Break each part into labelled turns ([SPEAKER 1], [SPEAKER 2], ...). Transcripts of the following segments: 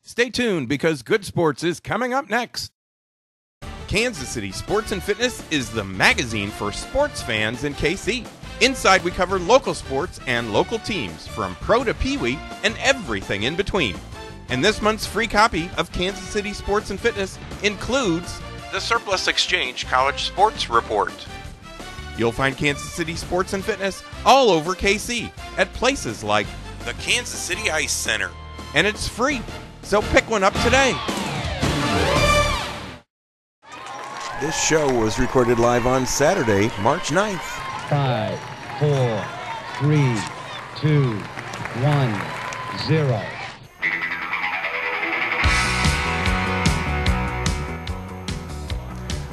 [SPEAKER 1] Stay tuned because Good Sports is coming up next. Kansas City Sports and Fitness is the magazine for sports fans in KC. Inside, we cover local sports and local teams, from pro to peewee and everything in between. And this month's free copy of Kansas City Sports and Fitness includes the Surplus Exchange College Sports Report. You'll find Kansas City Sports and Fitness all over KC at places like the Kansas City Ice Center. And it's free, so pick one up today. This show was recorded live on Saturday, March 9th.
[SPEAKER 2] 5, 4, 3, 2, 1, 0.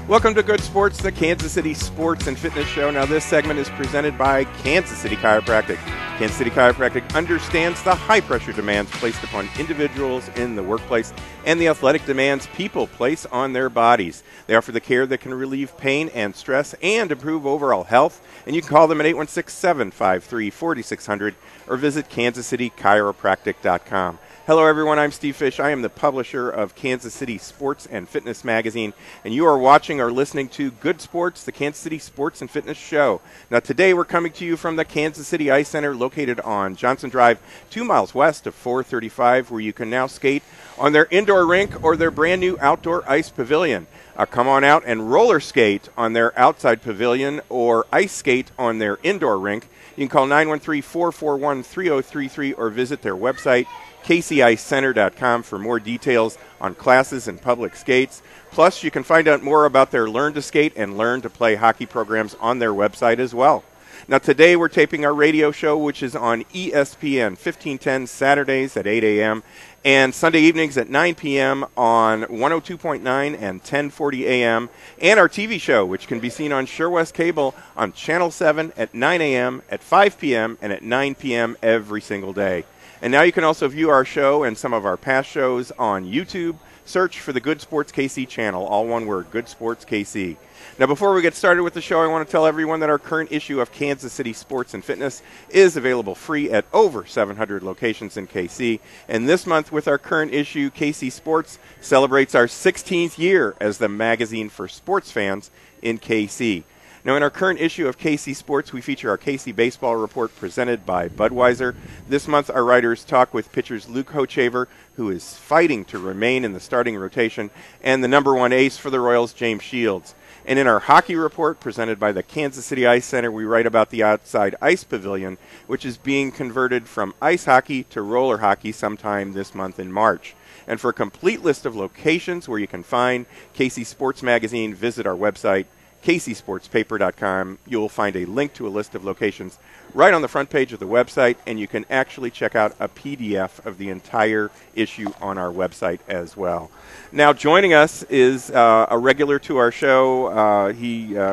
[SPEAKER 1] Welcome to Good Sports, the Kansas City Sports and Fitness Show. Now, this segment is presented by Kansas City Chiropractic. Kansas City Chiropractic understands the high-pressure demands placed upon individuals in the workplace and the athletic demands people place on their bodies. They offer the care that can relieve pain and stress and improve overall health. And you can call them at 816-753-4600 or visit kansascitychiropractic.com. Hello, everyone. I'm Steve Fish. I am the publisher of Kansas City Sports and Fitness Magazine, and you are watching or listening to Good Sports, the Kansas City Sports and Fitness Show. Now, today we're coming to you from the Kansas City Ice Center, located on Johnson Drive, 2 miles west of 435, where you can now skate on their indoor rink or their brand new outdoor ice pavilion. Come on out and roller skate on their outside pavilion or ice skate on their indoor rink. You can call 913-441-3033 or visit their website, KCICenter.com, for more details on classes and public skates. Plus, you can find out more about their Learn to Skate and Learn to Play hockey programs on their website as well. Now, today we're taping our radio show, which is on ESPN 1510 Saturdays at 8 a.m. and Sunday evenings at 9 p.m. on 102.9 and 1040 a.m. and our TV show, which can be seen on Sure West Cable on Channel 7 at 9 a.m., at 5 p.m., and at 9 p.m. every single day. And now you can also view our show and some of our past shows on YouTube. Search for the Good Sports KC channel, all one word, Good Sports KC. Now, before we get started with the show, I want to tell everyone that our current issue of Kansas City Sports and Fitness is available free at over 700 locations in KC. And this month, with our current issue, KC Sports celebrates our 16th year as the magazine for sports fans in KC. Now, in our current issue of KC Sports, we feature our KC Baseball Report presented by Budweiser. This month, our writers talk with pitchers Luke Hochaver, who is fighting to remain in the starting rotation, and the number one ace for the Royals, James Shields. And in our hockey report presented by the Kansas City Ice Center, we write about the outside ice pavilion, which is being converted from ice hockey to roller hockey sometime this month in March. And for a complete list of locations where you can find KC Sports Magazine, visit our website, kcsportspaper.com. You'll find a link to a list of locations right on the front page of the website, and you can actually check out a PDF of the entire issue on our website as well. Now, joining us is a regular to our show.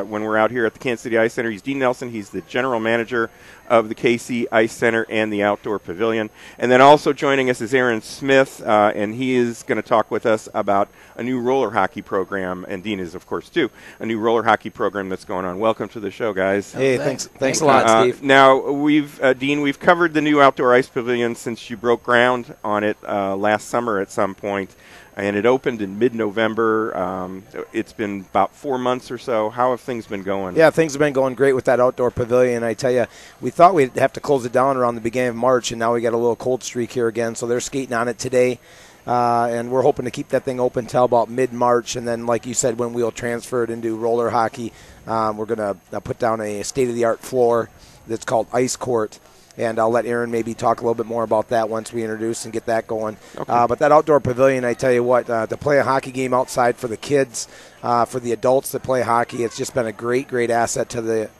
[SPEAKER 1] When we're out here at the Kansas City Ice Center, he's Dean Nelson. He's the general manager of the KC Ice Center and the Outdoor Pavilion. And then also joining us is Aaron Smith, and he is going to talk with us about a new roller hockey program, and Dean is, of course, too, a new roller hockey program that's going on. Welcome to the show, guys.
[SPEAKER 3] Hey, thanks a lot, Steve.
[SPEAKER 1] Now, Dean, we've covered the new outdoor ice pavilion since you broke ground on it last summer at some point, and it opened in mid-November. It's been about 4 months or so. How have things been going?
[SPEAKER 3] Yeah, things have been going great with that outdoor pavilion. I tell you, we thought we'd have to close it down around the beginning of March, and now we got a little cold streak here again, so they're skating on it today. And we're hoping to keep that thing open till about mid-March, and then, like you said, when we'll transfer it into roller hockey, we're going to put down a state-of-the-art floor that's called Ice Court. And I'll let Aaron maybe talk a little bit more about that once we introduce and get that going. Okay. But that outdoor pavilion, I tell you what, to play a hockey game outside for the kids, for the adults that play hockey, it's just been a great, great asset to the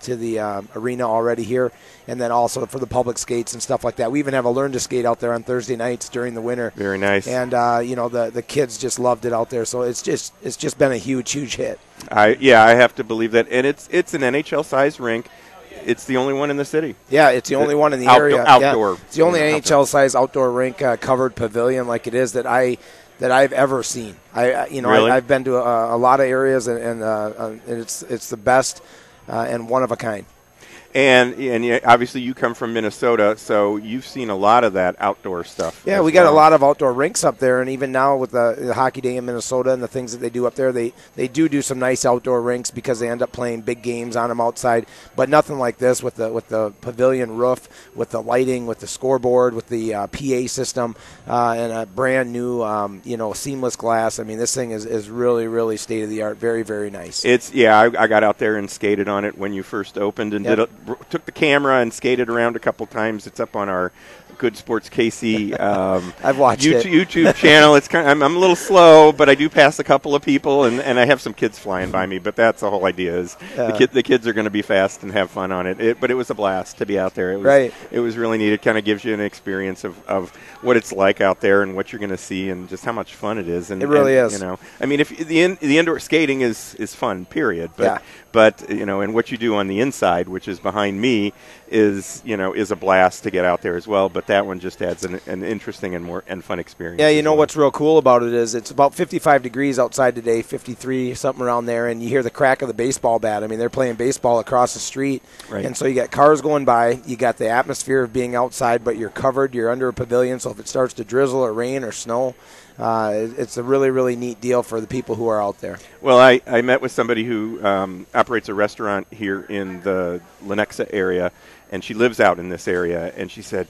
[SPEAKER 3] arena already here. And then also for the public skates and stuff like that. We even have a Learn to Skate out there on Thursday nights during the winter.
[SPEAKER 1] Very nice.
[SPEAKER 3] And the kids just loved it out there. So it's just been a huge, huge hit.
[SPEAKER 1] I have to believe that. And it's an NHL-sized rink. It's the only one in the city.
[SPEAKER 3] Yeah, it's the only one in the area.
[SPEAKER 1] Outdoor.
[SPEAKER 3] Yeah. It's the only NHL-sized outdoor rink covered pavilion like it is that I've ever seen.
[SPEAKER 1] Really?
[SPEAKER 3] I've been to a lot of areas, and it's the best and one of a kind.
[SPEAKER 1] And obviously you come from Minnesota, so you've seen a lot of that outdoor stuff.
[SPEAKER 3] Yeah, we got a lot of outdoor rinks up there, and even now with the Hockey Day in Minnesota and the things that they do up there, they do some nice outdoor rinks because they end up playing big games on them outside. But nothing like this with the pavilion roof, with the lighting, with the scoreboard, with the PA system, and a brand new seamless glass. I mean, this thing is really, really state of the art. Very, very nice.
[SPEAKER 1] I got out there and skated on it when you first opened, and took the camera and skated around a couple times. It's up on our Good Sports KC
[SPEAKER 3] I've watched
[SPEAKER 1] YouTube channel. It's I'm a little slow, but I do pass a couple of people, and I have some kids flying by me. But that's the whole idea is the kids are going to be fast and have fun on it. But it was a blast to be out there. It was really neat. It kind of gives you an experience of what it's like out there and what you're going to see and just how much fun it is. And
[SPEAKER 3] it really is.
[SPEAKER 1] I mean, if the indoor skating is fun, period. But and what you do on the inside, which is behind me, is a blast to get out there as well. But that one just adds an interesting and fun experience.
[SPEAKER 3] Yeah, what's real cool about it is it's about 55 degrees outside today, 53, something around there, and you hear the crack of the baseball bat. I mean, they're playing baseball across the street, and so you got cars going by. You got the atmosphere of being outside, but you're covered. You're under a pavilion, so if it starts to drizzle or rain or snow, it's a really, really neat deal for the people who are out there.
[SPEAKER 1] Well, I met with somebody who operates a restaurant here in the Lenexa area, and she lives out in this area, and she said,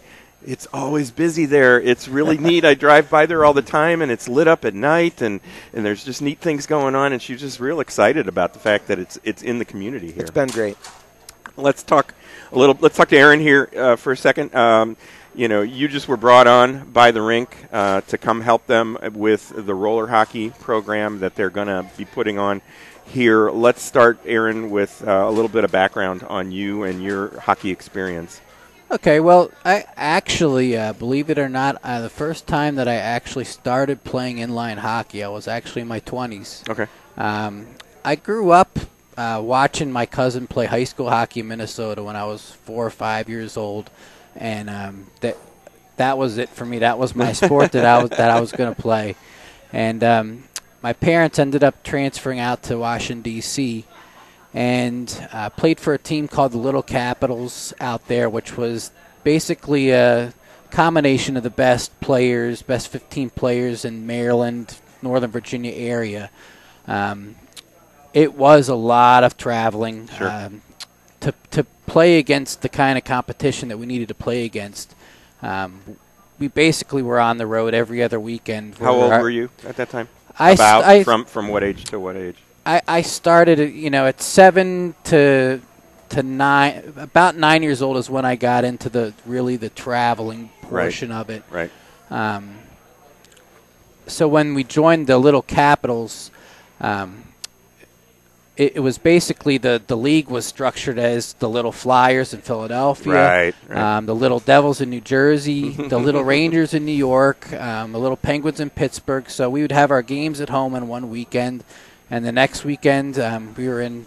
[SPEAKER 1] it's always busy there. It's really neat. I drive by there all the time, and it's lit up at night, and there's just neat things going on, and she's just real excited about the fact that it's in the community here.
[SPEAKER 3] It's been great.
[SPEAKER 1] Let's talk to Aaron here for a second. You just were brought on by the rink to come help them with the roller hockey program that they're going to be putting on here. Let's start, Aaron, with a little bit of background on you and your hockey experience.
[SPEAKER 4] Okay, well, I actually, believe it or not, the first time that I actually started playing inline hockey, I was actually in my 20s.
[SPEAKER 1] Okay.
[SPEAKER 4] I grew up watching my cousin play high school hockey in Minnesota when I was 4 or 5 years old. And that was it for me. That was my sport that I was going to play. And my parents ended up transferring out to Washington, D.C., and played for a team called the Little Capitals out there, which was basically a combination of the best 15 players in Maryland, Northern Virginia area. It was a lot of traveling.
[SPEAKER 1] Sure.
[SPEAKER 4] To play against the kind of competition that we needed to play against, we basically were on the road every other weekend.
[SPEAKER 1] How old were you at that time? From what age to what age?
[SPEAKER 4] I started, at 7 to 9. About 9 years old is when I got into the traveling portion of it.
[SPEAKER 1] Right.
[SPEAKER 4] So when we joined the Little Capitals, it was basically the league was structured as the Little Flyers in Philadelphia,
[SPEAKER 1] right.
[SPEAKER 4] The Little Devils in New Jersey, the Little Rangers in New York, the Little Penguins in Pittsburgh. So we would have our games at home on one weekend, and the next weekend we were in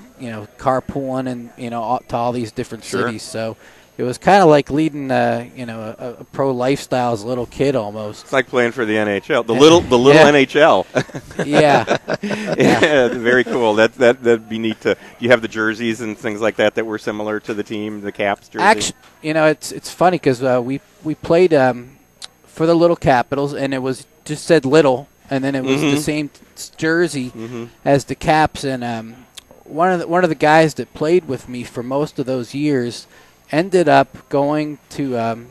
[SPEAKER 4] carpooling and to all these different cities. So it was kind of like leading a pro lifestyle as a little kid almost.
[SPEAKER 1] It's like playing for the NHL, the little NHL.
[SPEAKER 4] Yeah,
[SPEAKER 1] very cool. That'd be neat to. You have the jerseys and things like that were similar to the team, the Caps jersey.
[SPEAKER 4] Actually, it's funny because we played for the Little Capitals, and it was just said Little, and then it was the same jersey as the Caps. And one of the guys that played with me for most of those years ended up going to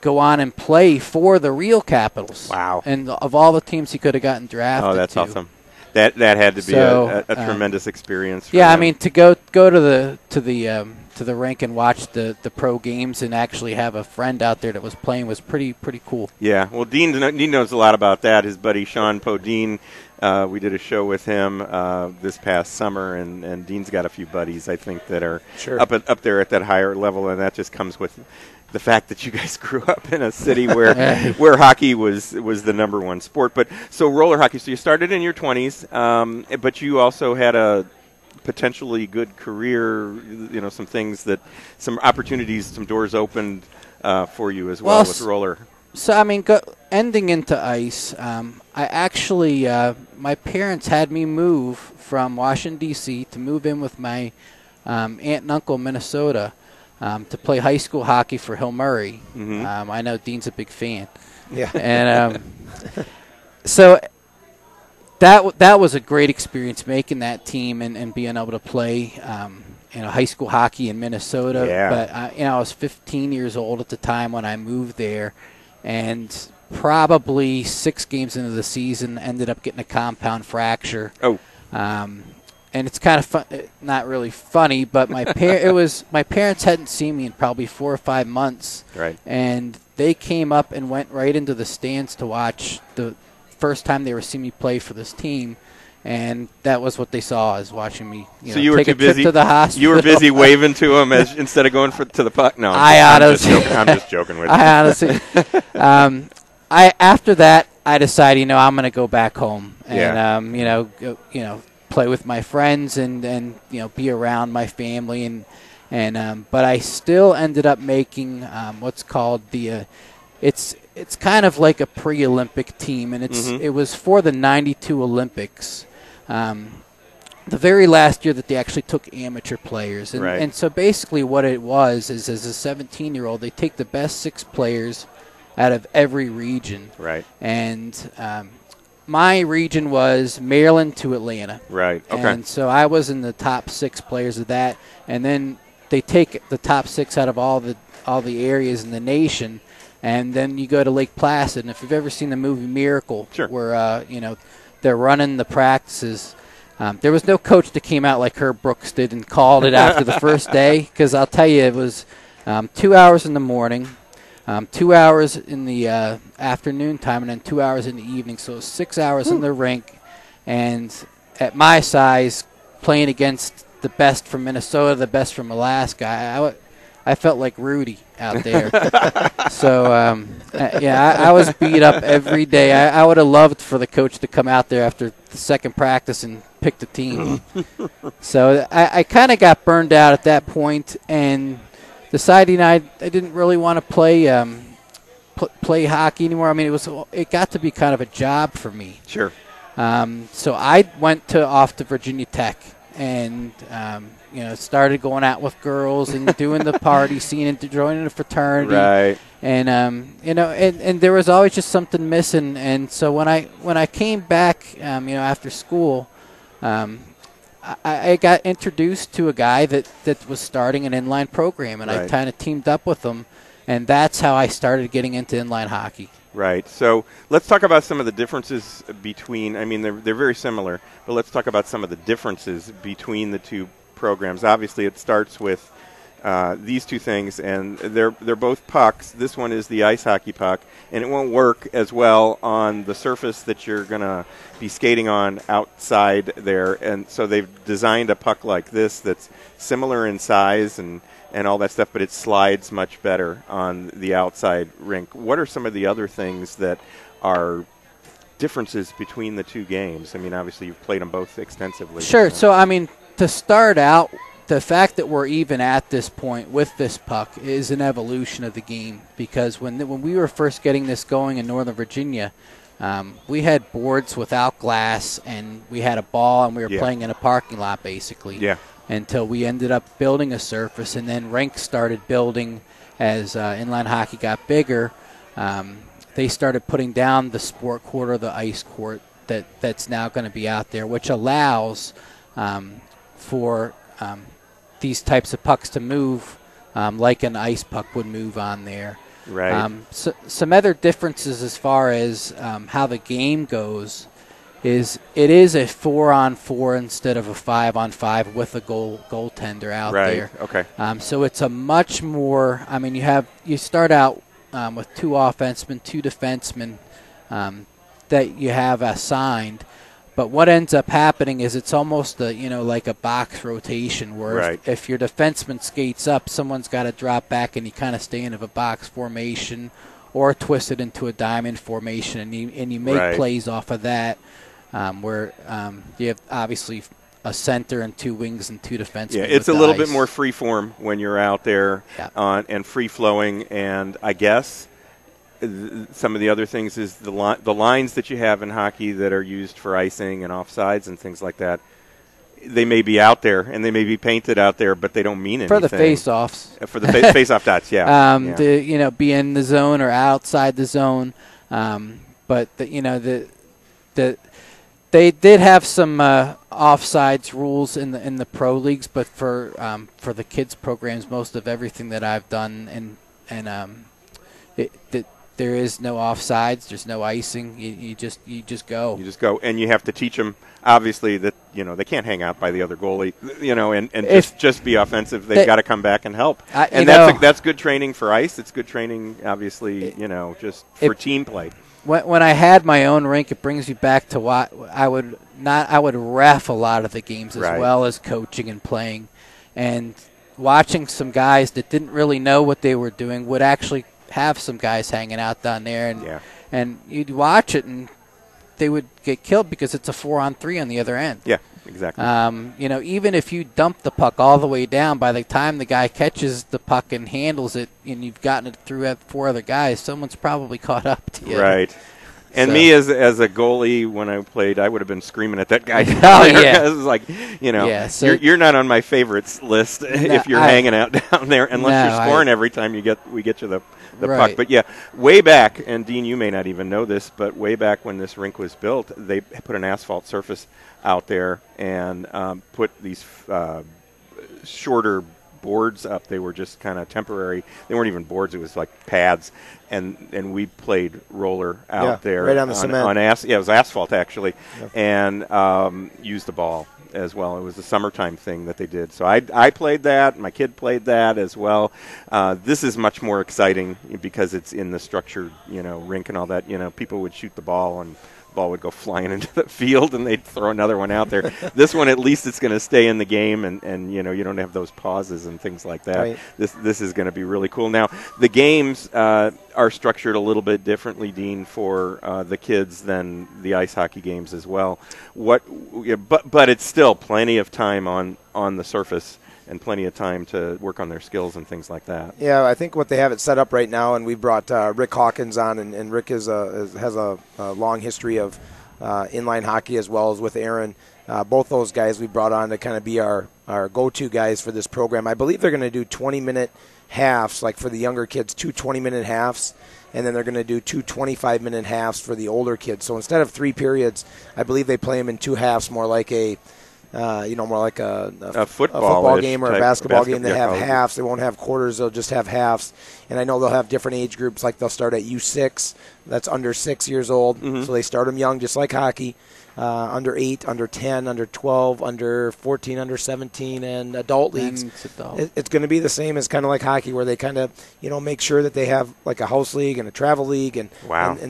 [SPEAKER 4] go on and play for the real Capitals.
[SPEAKER 1] Wow!
[SPEAKER 4] And of all the teams he could have gotten drafted,
[SPEAKER 1] that's awesome. That had to be a tremendous experience.
[SPEAKER 4] Yeah, him. I mean to go to the rink and watch the pro games and actually have a friend out there that was playing was pretty cool.
[SPEAKER 1] Yeah, well, Dean knows a lot about that. His buddy Sean Podine, we did a show with him this past summer, and Dean's got a few buddies I think that are up there at that higher level, and that just comes with the fact that you guys grew up in a city where hockey was the number one sport. But so roller hockey, so you started in your 20s, but you also had a potentially good career, some opportunities, some doors opened for you as well with roller.
[SPEAKER 4] So, I mean, ending into ice, I actually, my parents had me move from Washington, D.C. to move in with my aunt and uncle in Minnesota to play high school hockey for Hill Murray. I know Dean's a big fan.
[SPEAKER 3] Yeah.
[SPEAKER 4] And so that was a great experience, making that team and being able to play high school hockey in Minnesota.
[SPEAKER 1] Yeah.
[SPEAKER 4] But I was 15 years old at the time when I moved there, and probably 6 games into the season ended up getting a compound fracture.
[SPEAKER 1] Oh.
[SPEAKER 4] And it's kind of not really funny, but my parents hadn't seen me in probably 4 or 5 months.
[SPEAKER 1] Right.
[SPEAKER 4] And they came up and went right into the stands to watch the first time they were seeing me play for this team, and that was what they saw, is watching me.
[SPEAKER 1] So you were
[SPEAKER 4] take
[SPEAKER 1] too
[SPEAKER 4] a trip
[SPEAKER 1] busy
[SPEAKER 4] to the hospital.
[SPEAKER 1] You were busy waving to them instead of going to the puck. No, I'm just joking with you.
[SPEAKER 4] I honestly, after that, I decided, I'm going to go back home and play with my friends and be around my family but I still ended up making what's called it's kind of like a pre-Olympic team, and it was for the 92 Olympics. The very last year that they actually took amateur players. And so basically what it was is, as a 17-year-old, they take the best 6 players out of every region.
[SPEAKER 1] Right.
[SPEAKER 4] And my region was Maryland to Atlanta.
[SPEAKER 1] Right. Okay.
[SPEAKER 4] And so I was in the top 6 players of that. And then they take the top 6 out of all the areas in the nation, and then you go to Lake Placid. And if you've ever seen the movie Miracle,
[SPEAKER 1] sure,
[SPEAKER 4] where they're running the practices, there was no coach that came out like Herb Brooks did and called it after the first day, because I'll tell you, it was 2 hours in the morning, 2 hours in the afternoon time, and then 2 hours in the evening. So it was 6 hours in the rink. And at my size, playing against the best from Minnesota, the best from Alaska, I felt like Rudy out there. So, I was beat up every day. I would have loved for the coach to come out there after the second practice and pick the team. So I kind of got burned out at that point, and deciding I didn't really want to play hockey anymore. I mean, it got to be kind of a job for me.
[SPEAKER 1] Sure.
[SPEAKER 4] So I went off to Virginia Tech and started going out with girls and doing the party scene and joining a fraternity.
[SPEAKER 1] Right.
[SPEAKER 4] And and there was always just something missing. And so when I came back, after school, I got introduced to a guy that was starting an inline program, and I kind of teamed up with him, and that's how I started getting into inline hockey.
[SPEAKER 1] Right. So let's talk about some of the differences between. I mean, they're very similar, but let's talk about some of the differences between the two programs. Obviously, it starts with these two things, and they're both pucks. This one is the ice hockey puck, and it won't work as well on the surface that you're going to be skating on outside there. And so they've designed a puck like this that's similar in size and all that stuff, but it slides much better on the outside rink. What are some of the other things that are differences between the two games? I mean, obviously you've played them both extensively.
[SPEAKER 4] Sure. So, I mean, to start out, the fact that we're even at this point with this puck is an evolution of the game, because when we were first getting this going in Northern Virginia, we had boards without glass, and we had a ball, and we were playing in a parking lot basically. Yeah. Until we ended up building a surface, and then rinks started building as inline hockey got bigger. They started putting down the sport court or the ice court that's now going to be out there, which allows for these types of pucks to move like an ice puck would move on there.
[SPEAKER 1] Right.
[SPEAKER 4] So some other differences as far as how the game goes is it is a 4-on-4 instead of a 5-on-5 with a goaltender out there.
[SPEAKER 1] Okay.
[SPEAKER 4] So it's a much more. I mean, you start out with 2 offensemen, 2 defensemen that you have assigned, but what ends up happening is it's almost like a box rotation where if your defenseman skates up, someone's got to drop back, and you kind of stay in a box formation or twist it into a diamond formation, and you make plays off of that. Where you have obviously a center and 2 wings and 2 defensemen. Yeah,
[SPEAKER 1] it's a little bit more free form when you're out there and free flowing. And I guess some of the other things is the lines that you have in hockey that are used for icing and offsides and things like that. they may be out there and they may be painted out there, but they don't mean anything.
[SPEAKER 4] For the face-offs.
[SPEAKER 1] For the face-off dots, yeah.
[SPEAKER 4] To be in the zone or outside the zone. But they did have some offsides rules in the pro leagues, but for the kids programs, most of everything that I've done there is no offsides. There's no icing. You just go. You just go,
[SPEAKER 1] and you have to teach them obviously that they can't hang out by the other goalie, and just be offensive. They've got to come back and help, and that's good training for ice. It's good training, obviously, just for team play.
[SPEAKER 4] When I had my own rink, it brings me back to what I would ref a lot of the games as well as coaching and playing, and watching some guys that didn't really know what they were doing would actually have some guys hanging out down there, and you'd watch it, and they would get killed because it's a 4-on-3 on the other end.
[SPEAKER 1] Yeah, exactly.
[SPEAKER 4] Even if you dump the puck all the way down, by the time the guy catches the puck and handles it, and you've gotten it through 4 other guys, someone's probably caught up to you.
[SPEAKER 1] Right. And me as a goalie, when I played, I would have been screaming at that guy.
[SPEAKER 4] Oh, yeah.
[SPEAKER 1] It was like, you're not on my favorites list if you're hanging out down there, unless you're scoring every time we get you the puck. But, yeah, way back, and, Dean, you may not even know this, but way back when this rink was built, they put an asphalt surface out there and put these shorter boards up. They were just kind of temporary. They weren't even boards. It was like pads. And we played roller out there.
[SPEAKER 3] Right on the cement.
[SPEAKER 1] It was asphalt, actually, and used the ball as well. It was a summertime thing that they did. So I played that. My kid played that as well. This is much more exciting because it's in the structured, rink and all that. People would shoot the ball and the ball would go flying into the field and they'd throw another one out there. This one, at least it's going to stay in the game and you don't have those pauses and things like that.
[SPEAKER 3] Right.
[SPEAKER 1] This is going to be really cool. Now, the games are structured a little bit differently, Dean, for the kids than the ice hockey games as well. But it's still plenty of time on the surface and plenty of time to work on their skills and things like that.
[SPEAKER 3] Yeah, I think what they have it set up right now, and we brought Rick Hawkins on, and Rick has a long history of inline hockey as well as with Aaron. Both those guys we brought on to kind of be our go-to guys for this program. I believe they're going to do 20-minute halves, like for the younger kids, 2 20-minute halves, and then they're going to do 2 25-minute halves for the older kids. So instead of 3 periods, I believe they play them in 2 halves, more like a football game or a basketball game. They have halves. They won't have quarters. They'll just have halves. And I know they'll have different age groups. Like they'll start at U6. That's under 6 years old. Mm-hmm. So they start them young, just like hockey. Under 8, under 10, under 12, under 14, under 17, and adult leagues. It's going to be the same as kind of like hockey, where they kind of make sure that they have like a house league and a travel league, and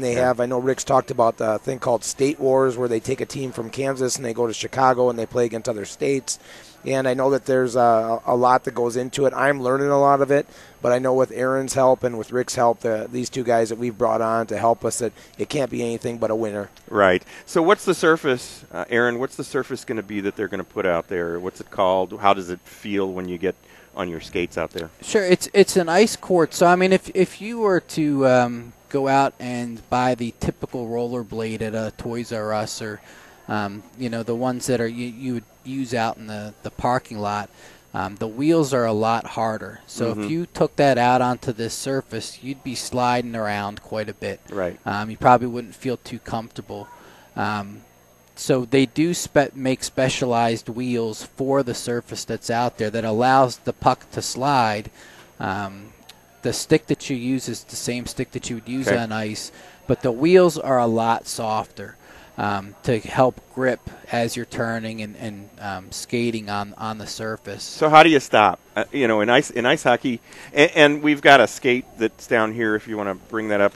[SPEAKER 3] they have. I know Rick's talked about the thing called State Wars, where they take a team from Kansas and they go to Chicago and they play against other states. And I know that there's a lot that goes into it. I'm learning a lot of it, but I know with Aaron's help and with Rick's help, these 2 guys that we've brought on to help us, that it can't be anything but a winner.
[SPEAKER 1] Right. So what's the surface, Aaron, what's the surface going to be that they're going to put out there? What's it called? How does it feel when you get on your skates out there?
[SPEAKER 4] Sure. It's an ice court. So, I mean, if you were to go out and buy the typical rollerblade at a Toys R Us or the ones that you would use out in the parking lot, the wheels are a lot harder. So if you took that out onto this surface, you'd be sliding around quite a bit.
[SPEAKER 1] Right.
[SPEAKER 4] You probably wouldn't feel too comfortable. So they do make specialized wheels for the surface that's out there that allows the puck to slide. The stick that you use is the same stick that you would use on ice, but the wheels are a lot softer. To help grip as you're turning and skating on the surface. So
[SPEAKER 1] how do you stop? In ice hockey, and we've got a skate that's down here. If you want to bring that up,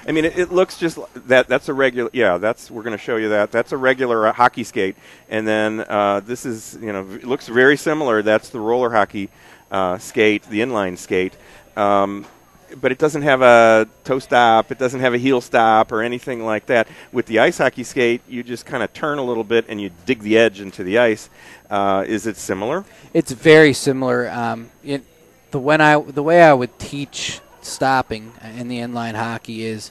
[SPEAKER 1] I mean, it looks just that. That's a regular. Yeah, we're going to show you that. That's a regular hockey skate, and then this is it looks very similar. That's the roller hockey skate, the inline skate. But it doesn't have a toe stop, it doesn't have a heel stop or anything like that. With the ice hockey skate, you just kind of turn a little bit and you dig the edge into the ice. Is it similar?
[SPEAKER 4] It's very similar. The way I would teach stopping in the inline hockey is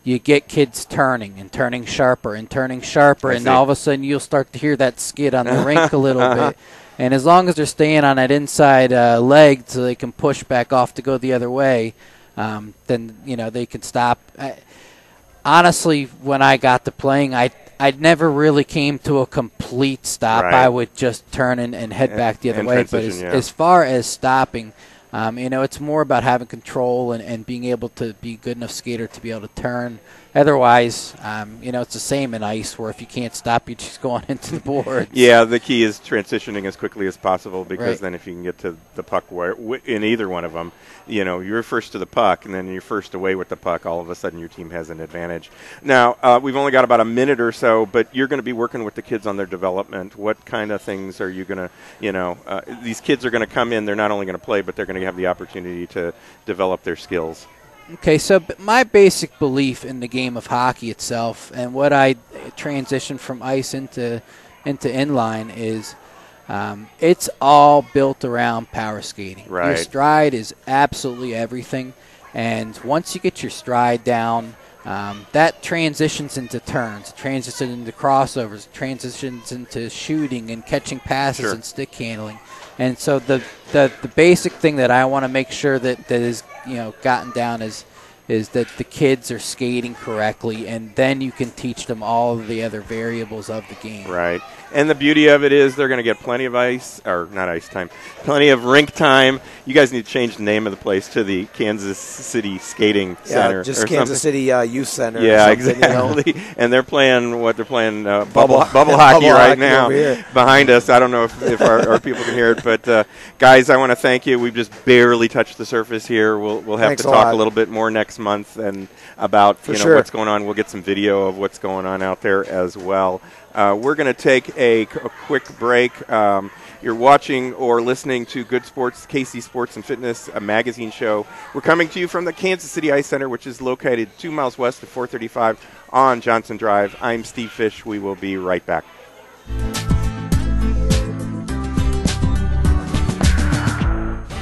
[SPEAKER 4] you get kids turning and turning sharper and turning sharper, and all of a sudden you'll start to hear that skid on the rink a little bit. And as long as they're staying on that inside leg so they can push back off to go the other way, then, you know, they can stop. Honestly, when I got to playing, I never really came to a complete stop.
[SPEAKER 1] Right.
[SPEAKER 4] I would just turn and head back the other way. But as far as stopping, you know, it's more about having control and being able to be a good enough skater to be able to turn. Otherwise, you know, it's the same in ice where if you can't stop, you're just going into the boards.
[SPEAKER 1] Yeah, the key is transitioning as quickly as possible, because then if you can get to the puck in either one of them, you know, you're first to the puck and then you're first away with the puck, all of a sudden your team has an advantage. Now, we've only got about a minute or so, but you're going to be working with the kids on their development. What kind of things are you going to, you know, these kids are going to come in, they're not only going to play, but they're going to have the opportunity to develop their skills.
[SPEAKER 4] Okay, so my basic belief in the game of hockey itself, and what I transitioned from ice into inline, is it's all built around power skating.
[SPEAKER 1] Right.
[SPEAKER 4] Your stride is absolutely everything, and once you get your stride down, that transitions into turns, transitions into crossovers, transitions into shooting and catching passes and stick handling. And so the basic thing that I want to make sure that is, you know, gotten down is that the kids are skating correctly, and then you can teach them all of the other variables of the game.
[SPEAKER 1] Right. And the beauty of it is they're going to get plenty of plenty of rink time. You guys need to change the name of the place to the Kansas City Skating Center.
[SPEAKER 3] Yeah, just Kansas City Youth Center.
[SPEAKER 1] Yeah,
[SPEAKER 3] exactly.
[SPEAKER 1] You know? And they're playing bubble hockey right now behind us. I don't know if our people can hear it, but guys, I want to thank you. We've just barely touched the surface here. We'll have to talk a little bit more next month and about what's going on. We'll get some video of what's going on out there as well. We're going to take a quick break. You're watching or listening to Good Sports, KC Sports and Fitness, a magazine show. We're coming to you from the Kansas City Ice Center, which is located 2 miles west of 435 on Johnson Drive. I'm Steve Fish. We will be right back.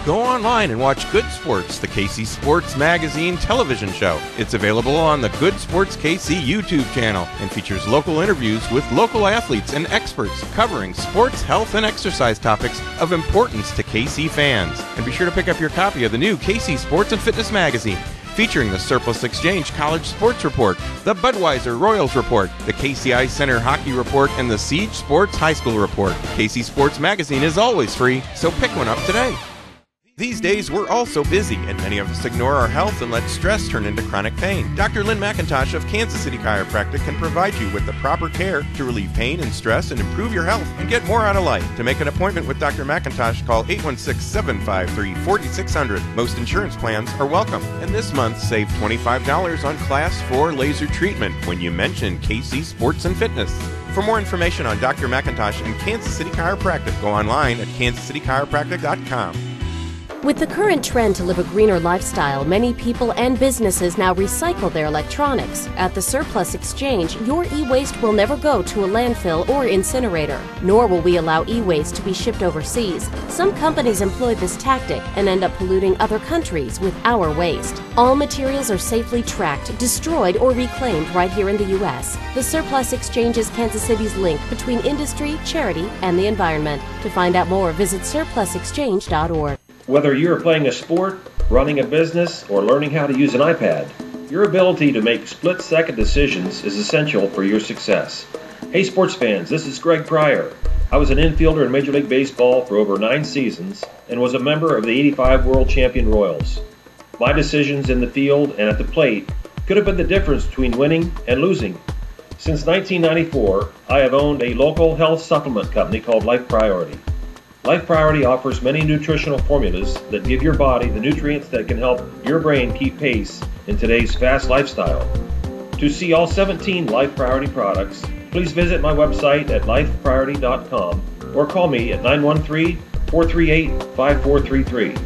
[SPEAKER 5] Go online and watch Good Sports, the KC Sports Magazine television show. It's available on the Good Sports KC YouTube channel and features local interviews with local athletes and experts covering sports, health, and exercise topics of importance to KC fans. And be sure to pick up your copy of the new KC Sports and Fitness Magazine, featuring the Surplus Exchange College Sports Report, the Budweiser Royals Report, the KCI Center Hockey Report, and the Siege Sports High School Report. KC Sports Magazine is always free, so pick one up today. These days, we're all so busy, and many of us ignore our health and let stress turn into chronic pain. Dr. Lynn McIntosh of Kansas City Chiropractic can provide you with the proper care to relieve pain and stress and improve your health and get more out of life. To make an appointment with Dr. McIntosh, call 816-753-4600. Most insurance plans are welcome. And this month, save $25 on Class 4 laser treatment when you mention KC Sports and Fitness. For more information on Dr. McIntosh and Kansas City Chiropractic, go online at kansascitychiropractic.com.
[SPEAKER 6] With the current trend to live a greener lifestyle, many people and businesses now recycle their electronics. At the Surplus Exchange, your e-waste will never go to a landfill or incinerator, nor will we allow e-waste to be shipped overseas. Some companies employ this tactic and end up polluting other countries with our waste. All materials are safely tracked, destroyed, or reclaimed right here in the U.S. The Surplus Exchange is Kansas City's link between industry, charity, and the environment. To find out more, visit surplusexchange.org.
[SPEAKER 7] Whether you are playing a sport, running a business, or learning how to use an iPad, your ability to make split-second decisions is essential for your success. Hey sports fans, this is Greg Pryor. I was an infielder in Major League Baseball for over 9 seasons and was a member of the '85 World Champion Royals. My decisions in the field and at the plate could have been the difference between winning and losing. Since 1994, I have owned a local health supplement company called Life Priority. Life Priority offers many nutritional formulas that give your body the nutrients that can help your brain keep pace in today's fast lifestyle. To see all 17 Life Priority products, please visit my website at lifepriority.com or call me at 913-438-5433.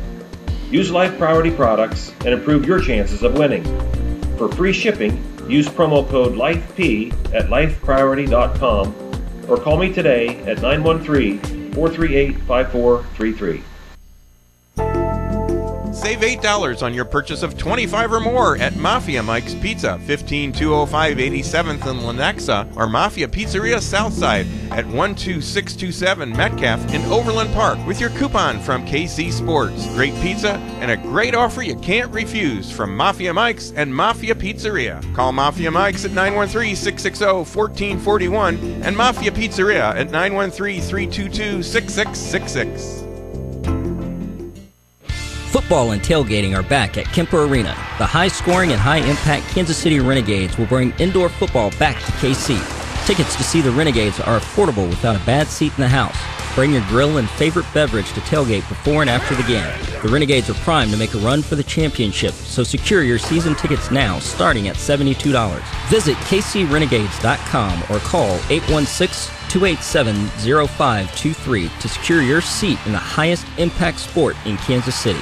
[SPEAKER 7] Use Life Priority products and improve your chances of winning. For free shipping, use promo code LIFEP at lifepriority.com or call me today at 913-438-5433.
[SPEAKER 5] Save $8 on your purchase of $25 or more at Mafia Mike's Pizza, 15205 87th in Lenexa, or Mafia Pizzeria Southside at 12627 Metcalf in Overland Park with your coupon from KC Sports. Great pizza and a great offer you can't refuse from Mafia Mike's and Mafia Pizzeria. Call Mafia Mike's at 913-660-1441 and Mafia Pizzeria at 913-322-6666.
[SPEAKER 8] Football and tailgating are back at Kemper Arena. The high-scoring and high-impact Kansas City Renegades will bring indoor football back to KC. Tickets to see the Renegades are affordable without a bad seat in the house. Bring your grill and favorite beverage to tailgate before and after the game. The Renegades are primed to make a run for the championship, so secure your season tickets now, starting at $72. Visit kcrenegades.com or call 816-287-0523 to secure your seat in the highest impact sport in Kansas City.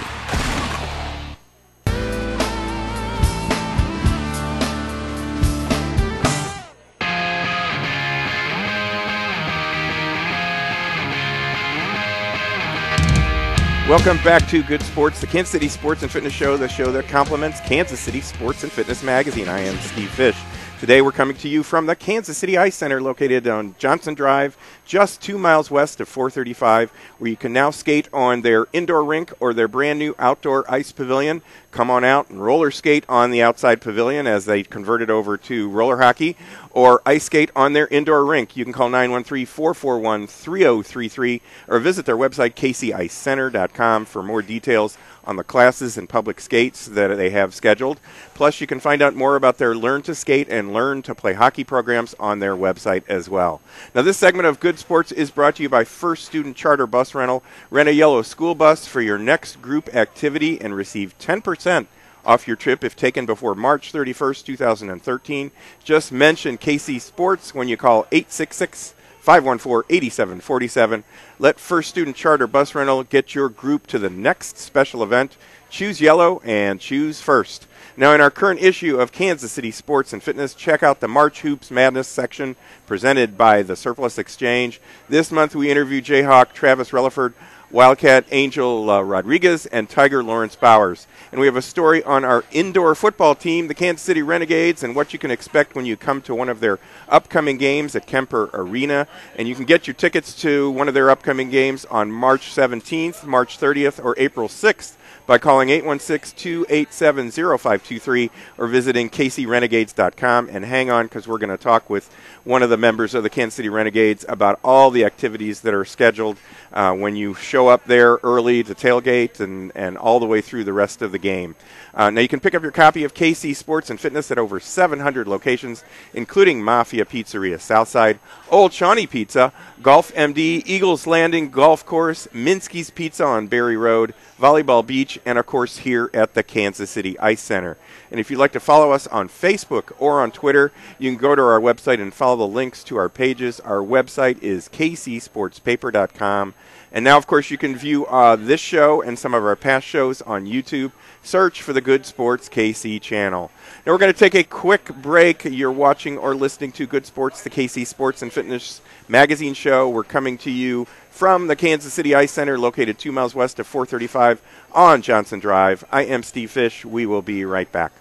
[SPEAKER 1] Welcome back to Good Sports, the Kansas City Sports and Fitness Show, the show that complements Kansas City Sports and Fitness Magazine. I am Steve Fish. Today we're coming to you from the Kansas City Ice Center, located on Johnson Drive, just 2 miles west of 435, where you can now skate on their indoor rink or their brand new outdoor ice pavilion. Come on out and roller skate on the outside pavilion as they convert it over to roller hockey, or ice skate on their indoor rink. You can call 913-441-3033 or visit their website, KCICenter.com, for more details on the classes and public skates that they have scheduled. Plus, you can find out more about their Learn to Skate and Learn to Play Hockey programs on their website as well. Now, this segment of Good Sports is brought to you by First Student Charter Bus Rental. Rent a yellow school bus for your next group activity and receive 10% off your trip if taken before March 31st, 2013. Just mention KC Sports when you call 866-514-8747. Let First Student Charter Bus Rental get your group to the next special event. Choose yellow and choose first. Now, in our current issue of Kansas City Sports and Fitness, check out the March Hoops Madness section presented by the Surplus Exchange. This month we interview Jayhawk Travis Relaford, Wildcat Angel Rodriguez, and Tiger Lawrence Bowers. And we have a story on our indoor football team, the Kansas City Renegades, and what you can expect when you come to one of their upcoming games at Kemper Arena. And you can get your tickets to one of their upcoming games on March 17th, March 30th, or April 6th by calling 816-287-0523 or visiting kcrenegades.com. And hang on, because we're going to talk with one of the members of the Kansas City Renegades about all the activities that are scheduled when you show up there early to tailgate and all the way through the rest of the game. Now, you can pick up your copy of KC Sports and Fitness at over 700 locations, including Mafia Pizzeria Southside, Old Shawnee Pizza, Golf MD, Eagles Landing Golf Course, Minsky's Pizza on Berry Road, Volleyball Beach, and, of course, here at the Kansas City Ice Center. And if you'd like to follow us on Facebook or on Twitter, you can go to our website and follow the links to our pages. Our website is kcsportspaper.com. And now, of course, you can view this show and some of our past shows on YouTube. Search for the Good Sports KC channel. Now, we're going to take a quick break. You're watching or listening to Good Sports, the KC Sports and Fitness Magazine show. We're coming to you from the Kansas City Ice Center, located 2 miles west of 435 on Johnson Drive. I am Steve Fish. We will be right back.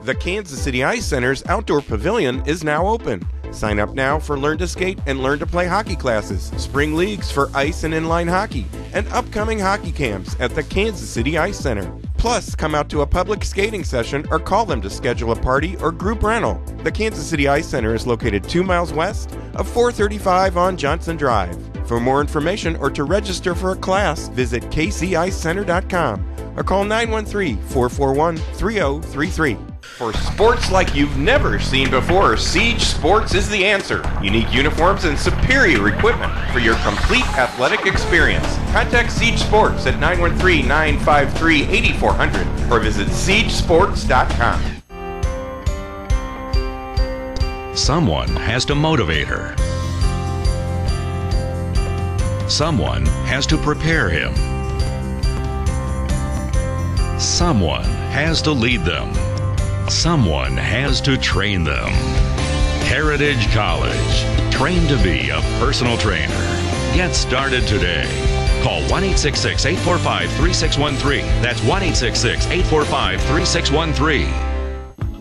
[SPEAKER 5] The Kansas City Ice Center's Outdoor Pavilion is now open. Sign up now for Learn to Skate and Learn to Play hockey classes, spring leagues for ice and inline hockey, and upcoming hockey camps at the Kansas City Ice Center. Plus, come out to a public skating session or call them to schedule a party or group rental. The Kansas City Ice Center is located 2 miles west of 435 on Johnson Drive. For more information or to register for a class, visit kcicenter.com or call 913-441-3033. For sports like you've never seen before, Siege Sports is the answer. Unique uniforms and superior equipment for your complete athletic experience. Contact Siege Sports at 913-953-8400 or visit SiegeSports.com.
[SPEAKER 9] Someone has to motivate her. Someone has to prepare him. Someone has to lead them. Someone has to train them. Heritage College. Train to be a personal trainer. Get started today. Call 1-866-845-3613. That's 1-866-845-3613.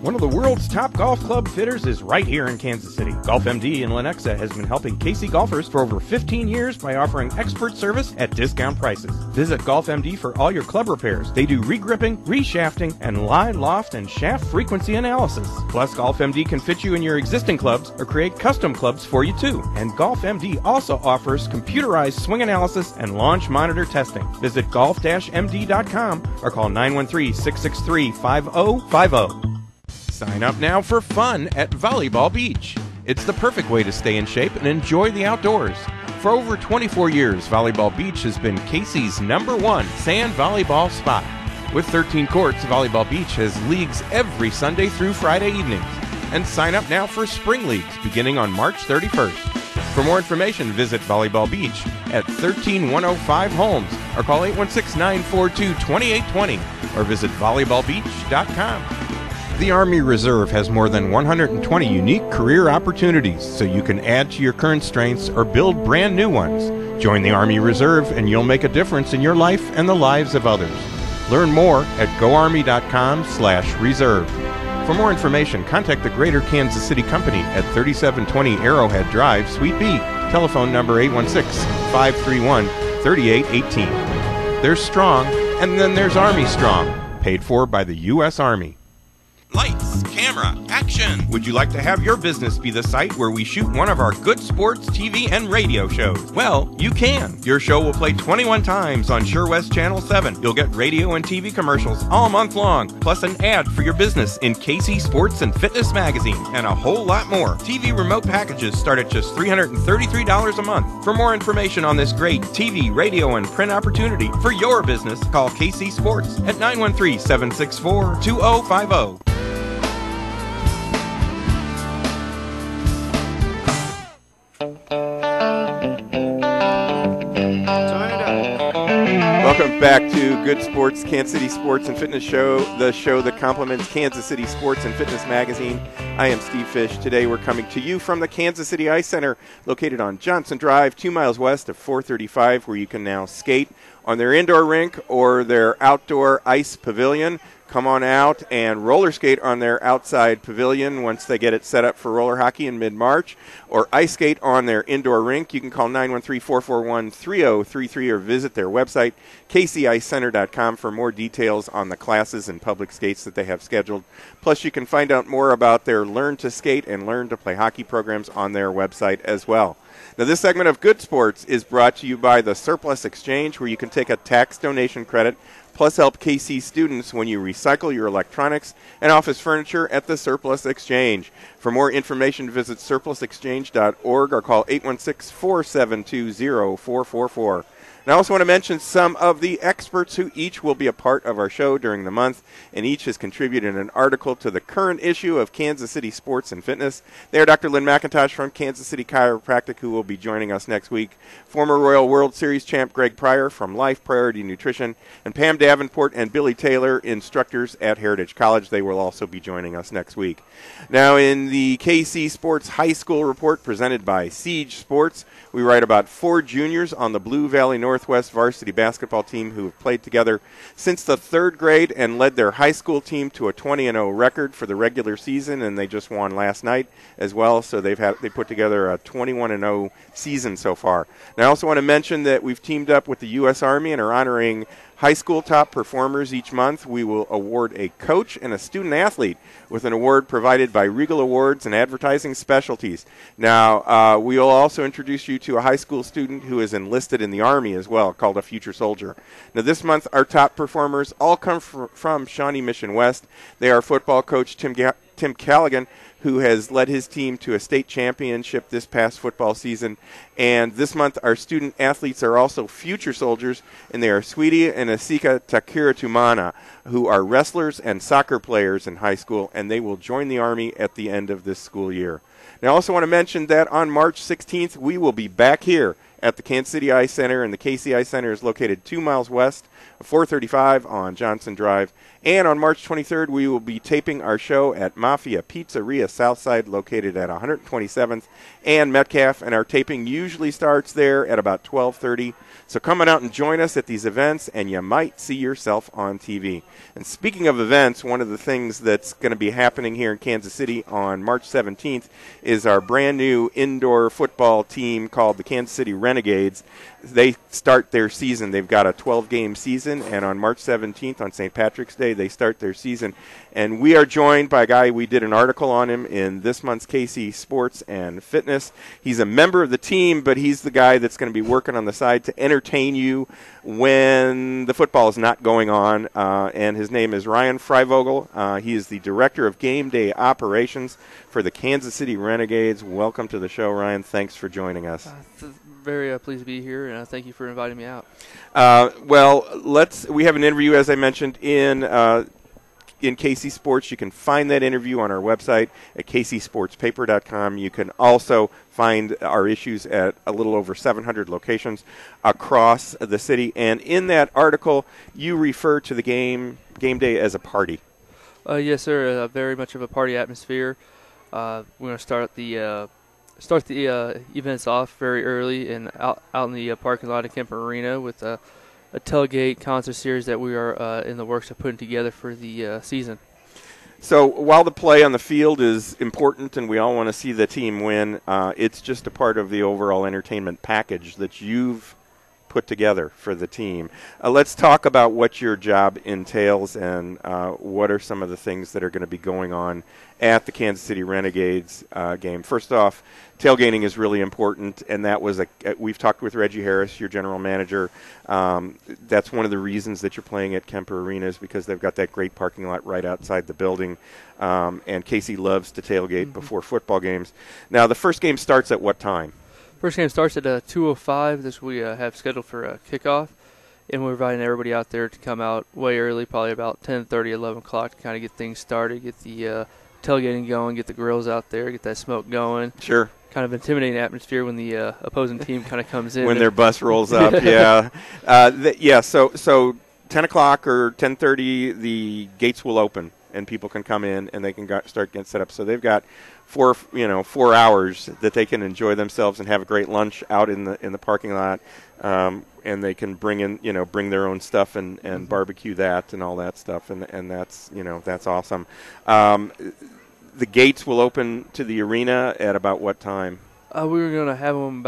[SPEAKER 5] One of the world's top golf club fitters is right here in Kansas City. Golf MD in Lenexa has been helping KC golfers for over 15 years by offering expert service at discount prices. Visit Golf MD for all your club repairs. They do re-gripping, re-shafting, and lie, loft, and shaft frequency analysis. Plus, Golf MD can fit you in your existing clubs or create custom clubs for you too. And Golf MD also offers computerized swing analysis and launch monitor testing. Visit golf-md.com or call 913-663-5050. Sign up now for fun at Volleyball Beach. It's the perfect way to stay in shape and enjoy the outdoors. For over 24 years, Volleyball Beach has been KC's #1 sand volleyball spot. With 13 courts, Volleyball Beach has leagues every Sunday through Friday evenings. And sign up now for spring leagues beginning on March 31st. For more information, visit Volleyball Beach at 13105 Holmes or call 816-942-2820 or visit volleyballbeach.com. The Army Reserve has more than 120 unique career opportunities, so you can add to your current strengths or build brand new ones. Join the Army Reserve and you'll make a difference in your life and the lives of others. Learn more at goarmy.com/reserve. For more information, contact the Greater Kansas City Company at 3720 Arrowhead Drive, Suite B. Telephone number 816-531-3818. There's Strong, and then there's Army Strong, paid for by the U.S. Army. Lights, camera, action! Would you like to have your business be the site where we shoot one of our good sports TV and radio shows? Well, you can. Your show will play 21 times on Sure West Channel 7. You'll get radio and TV commercials all month long, plus an ad for your business in KC Sports and Fitness Magazine, and a whole lot more. TV remote packages start at just $333 a month. For more information on this great TV, radio, and print opportunity for your business, call KC Sports at 913-764-2050.
[SPEAKER 1] Welcome back to Good Sports, Kansas City Sports and Fitness Show, the show that complements Kansas City Sports and Fitness Magazine. I am Steve Fish. Today we're coming to you from the Kansas City Ice Center, located on Johnson Drive, 2 miles west of 435, where you can now skate on their indoor rink or their outdoor ice pavilion. Come on out and roller skate on their outside pavilion once they get it set up for roller hockey in mid-March, or ice skate on their indoor rink. You can call 913-441-3033 or visit their website, KCICenter.com, for more details on the classes and public skates that they have scheduled. Plus, you can find out more about their Learn to Skate and Learn to Play Hockey programs on their website as well. Now, this segment of Good Sports is brought to you by the Surplus Exchange, where you can take a tax donation credit plus help KC students when you recycle your electronics and office furniture at the Surplus Exchange. For more information, visit surplusexchange.org or call 816-472-0444. And I also want to mention some of the experts who each will be a part of our show during the month, and each has contributed an article to the current issue of Kansas City Sports and Fitness. They are Dr. Lynn McIntosh from Kansas City Chiropractic, who will be joining us next week, former Royal World Series champ Greg Pryor from Life Priority Nutrition, and Pam Davenport and Billy Taylor, instructors at Heritage College. They will also be joining us next week. Now, in the KC Sports High School Report presented by Siege Sports, we write about 4 juniors on the Blue Valley Northwest varsity basketball team who have played together since the 3rd grade and led their high school team to a 20-0 record for the regular season, and they just won last night as well, so they put together a 21-0 season so far. And I also want to mention that we've teamed up with the U.S. Army and are honoring high school top performers each month. We will award a coach and a student athlete with an award provided by Regal Awards and Advertising Specialties. Now, we will also introduce you to a high school student who is enlisted in the Army as well, called a future soldier. Now, this month, our top performers all come from Shawnee Mission West. They are football coach Tim Callaghan, who has led his team to a state championship this past football season. And this month, our student athletes are also future soldiers, and they are Sweetie and Asika Takira Tumana, who are wrestlers and soccer players in high school, and they will join the Army at the end of this school year. Now, I also want to mention that on March 16th, we will be back here at the Kansas City Ice Center, and the KCI Center is located 2 miles west 435 on Johnson Drive. And on March 23rd, we will be taping our show at Mafia Pizzeria Southside, located at 127th and Metcalf. And our taping usually starts there at about 12:30. So come on out and join us at these events, and you might see yourself on TV. And speaking of events, one of the things that's going to be happening here in Kansas City on March 17th is our brand new indoor football team called the Kansas City Renegades. They start their season. They've got a 12-game season, and on March 17th, on St. Patrick's Day, they start their season. And we are joined by a guy, we did an article on him in this month's KC Sports and Fitness. He's a member of the team, but he's the guy that's going to be working on the side to entertain you when the football is not going on. And his name is Ryan Freivogel. He is the Director of Game Day Operations for the Kansas City Renegades. Welcome to the show, Ryan. Thanks for joining us.
[SPEAKER 10] Very pleased to be here, and thank you for inviting me out.
[SPEAKER 1] We have an interview, as I mentioned, in KC Sports. You can find that interview on our website at kcsportspaper.com. You can also find our issues at a little over 700 locations across the city. And in that article, you refer to the game day as a party.
[SPEAKER 10] Yes, sir. Very much of a party atmosphere. We're going to start the events off very early and out in the parking lot of Kemper Arena with a tailgate concert series that we are in the works of putting together for the season.
[SPEAKER 1] So while the play on the field is important and we all want to see the team win, it's just a part of the overall entertainment package that you've put together for the team. Let's talk about what your job entails and what are some of the things that are going to be going on at the Kansas City Renegades game. First off, tailgating is really important, and that was we've talked with Reggie Harris, your general manager. That's one of the reasons that you're playing at Kemper Arena is because they've got that great parking lot right outside the building, and Casey loves to tailgate before football games. Now, the first game starts at what time?
[SPEAKER 10] First game starts at 2:05. This we have scheduled for a kickoff, and we're inviting everybody out there to come out way early, probably about 10:30, 11 o'clock, to kind of get things started, get the tailgating going, get the grills out there, get that smoke going.
[SPEAKER 1] Sure.
[SPEAKER 10] Kind of intimidating atmosphere when the opposing team kind of comes in.
[SPEAKER 1] When their bus rolls up, yeah. So 10 o'clock or 10:30, the gates will open, and people can come in, and they can start getting set up. So they've got 4 hours that they can enjoy themselves and have a great lunch out in the parking lot, and they can bring their own stuff and barbecue that and all that stuff, and that's awesome. The gates will open to the arena at about what time?
[SPEAKER 10] We were going to have them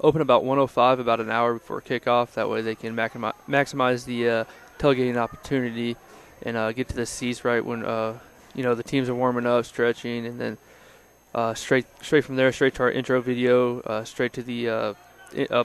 [SPEAKER 10] open about 1:05, about an hour before kickoff. That way they can maximize the tailgating opportunity and get to the seats right when the teams are warming up, stretching, and then straight from there, straight to our intro video, straight to the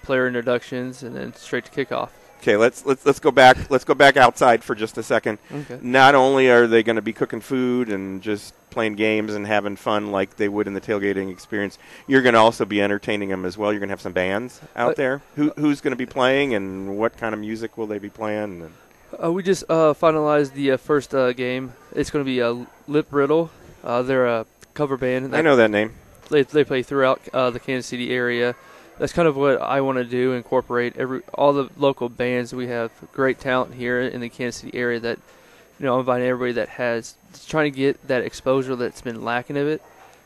[SPEAKER 10] player introductions, and then straight to kickoff.
[SPEAKER 1] Okay, let's go back. Let's go back outside for just a second.
[SPEAKER 10] Okay.
[SPEAKER 1] Not only are they going to be cooking food and just playing games and having fun like they would in the tailgating experience, you're going to also be entertaining them as well. You're going to have some bands out there. Who's going to be playing, and what kind of music will they be playing?
[SPEAKER 10] We just finalized the first game. It's going to be Lip Riddle. They're a cover band.
[SPEAKER 1] I know that name.
[SPEAKER 10] They play throughout the Kansas City area. That's kind of what I want to do, incorporate all the local bands. We have great talent here in the Kansas City area that, I'm inviting everybody that has trying to get that exposure that's been lacking of it,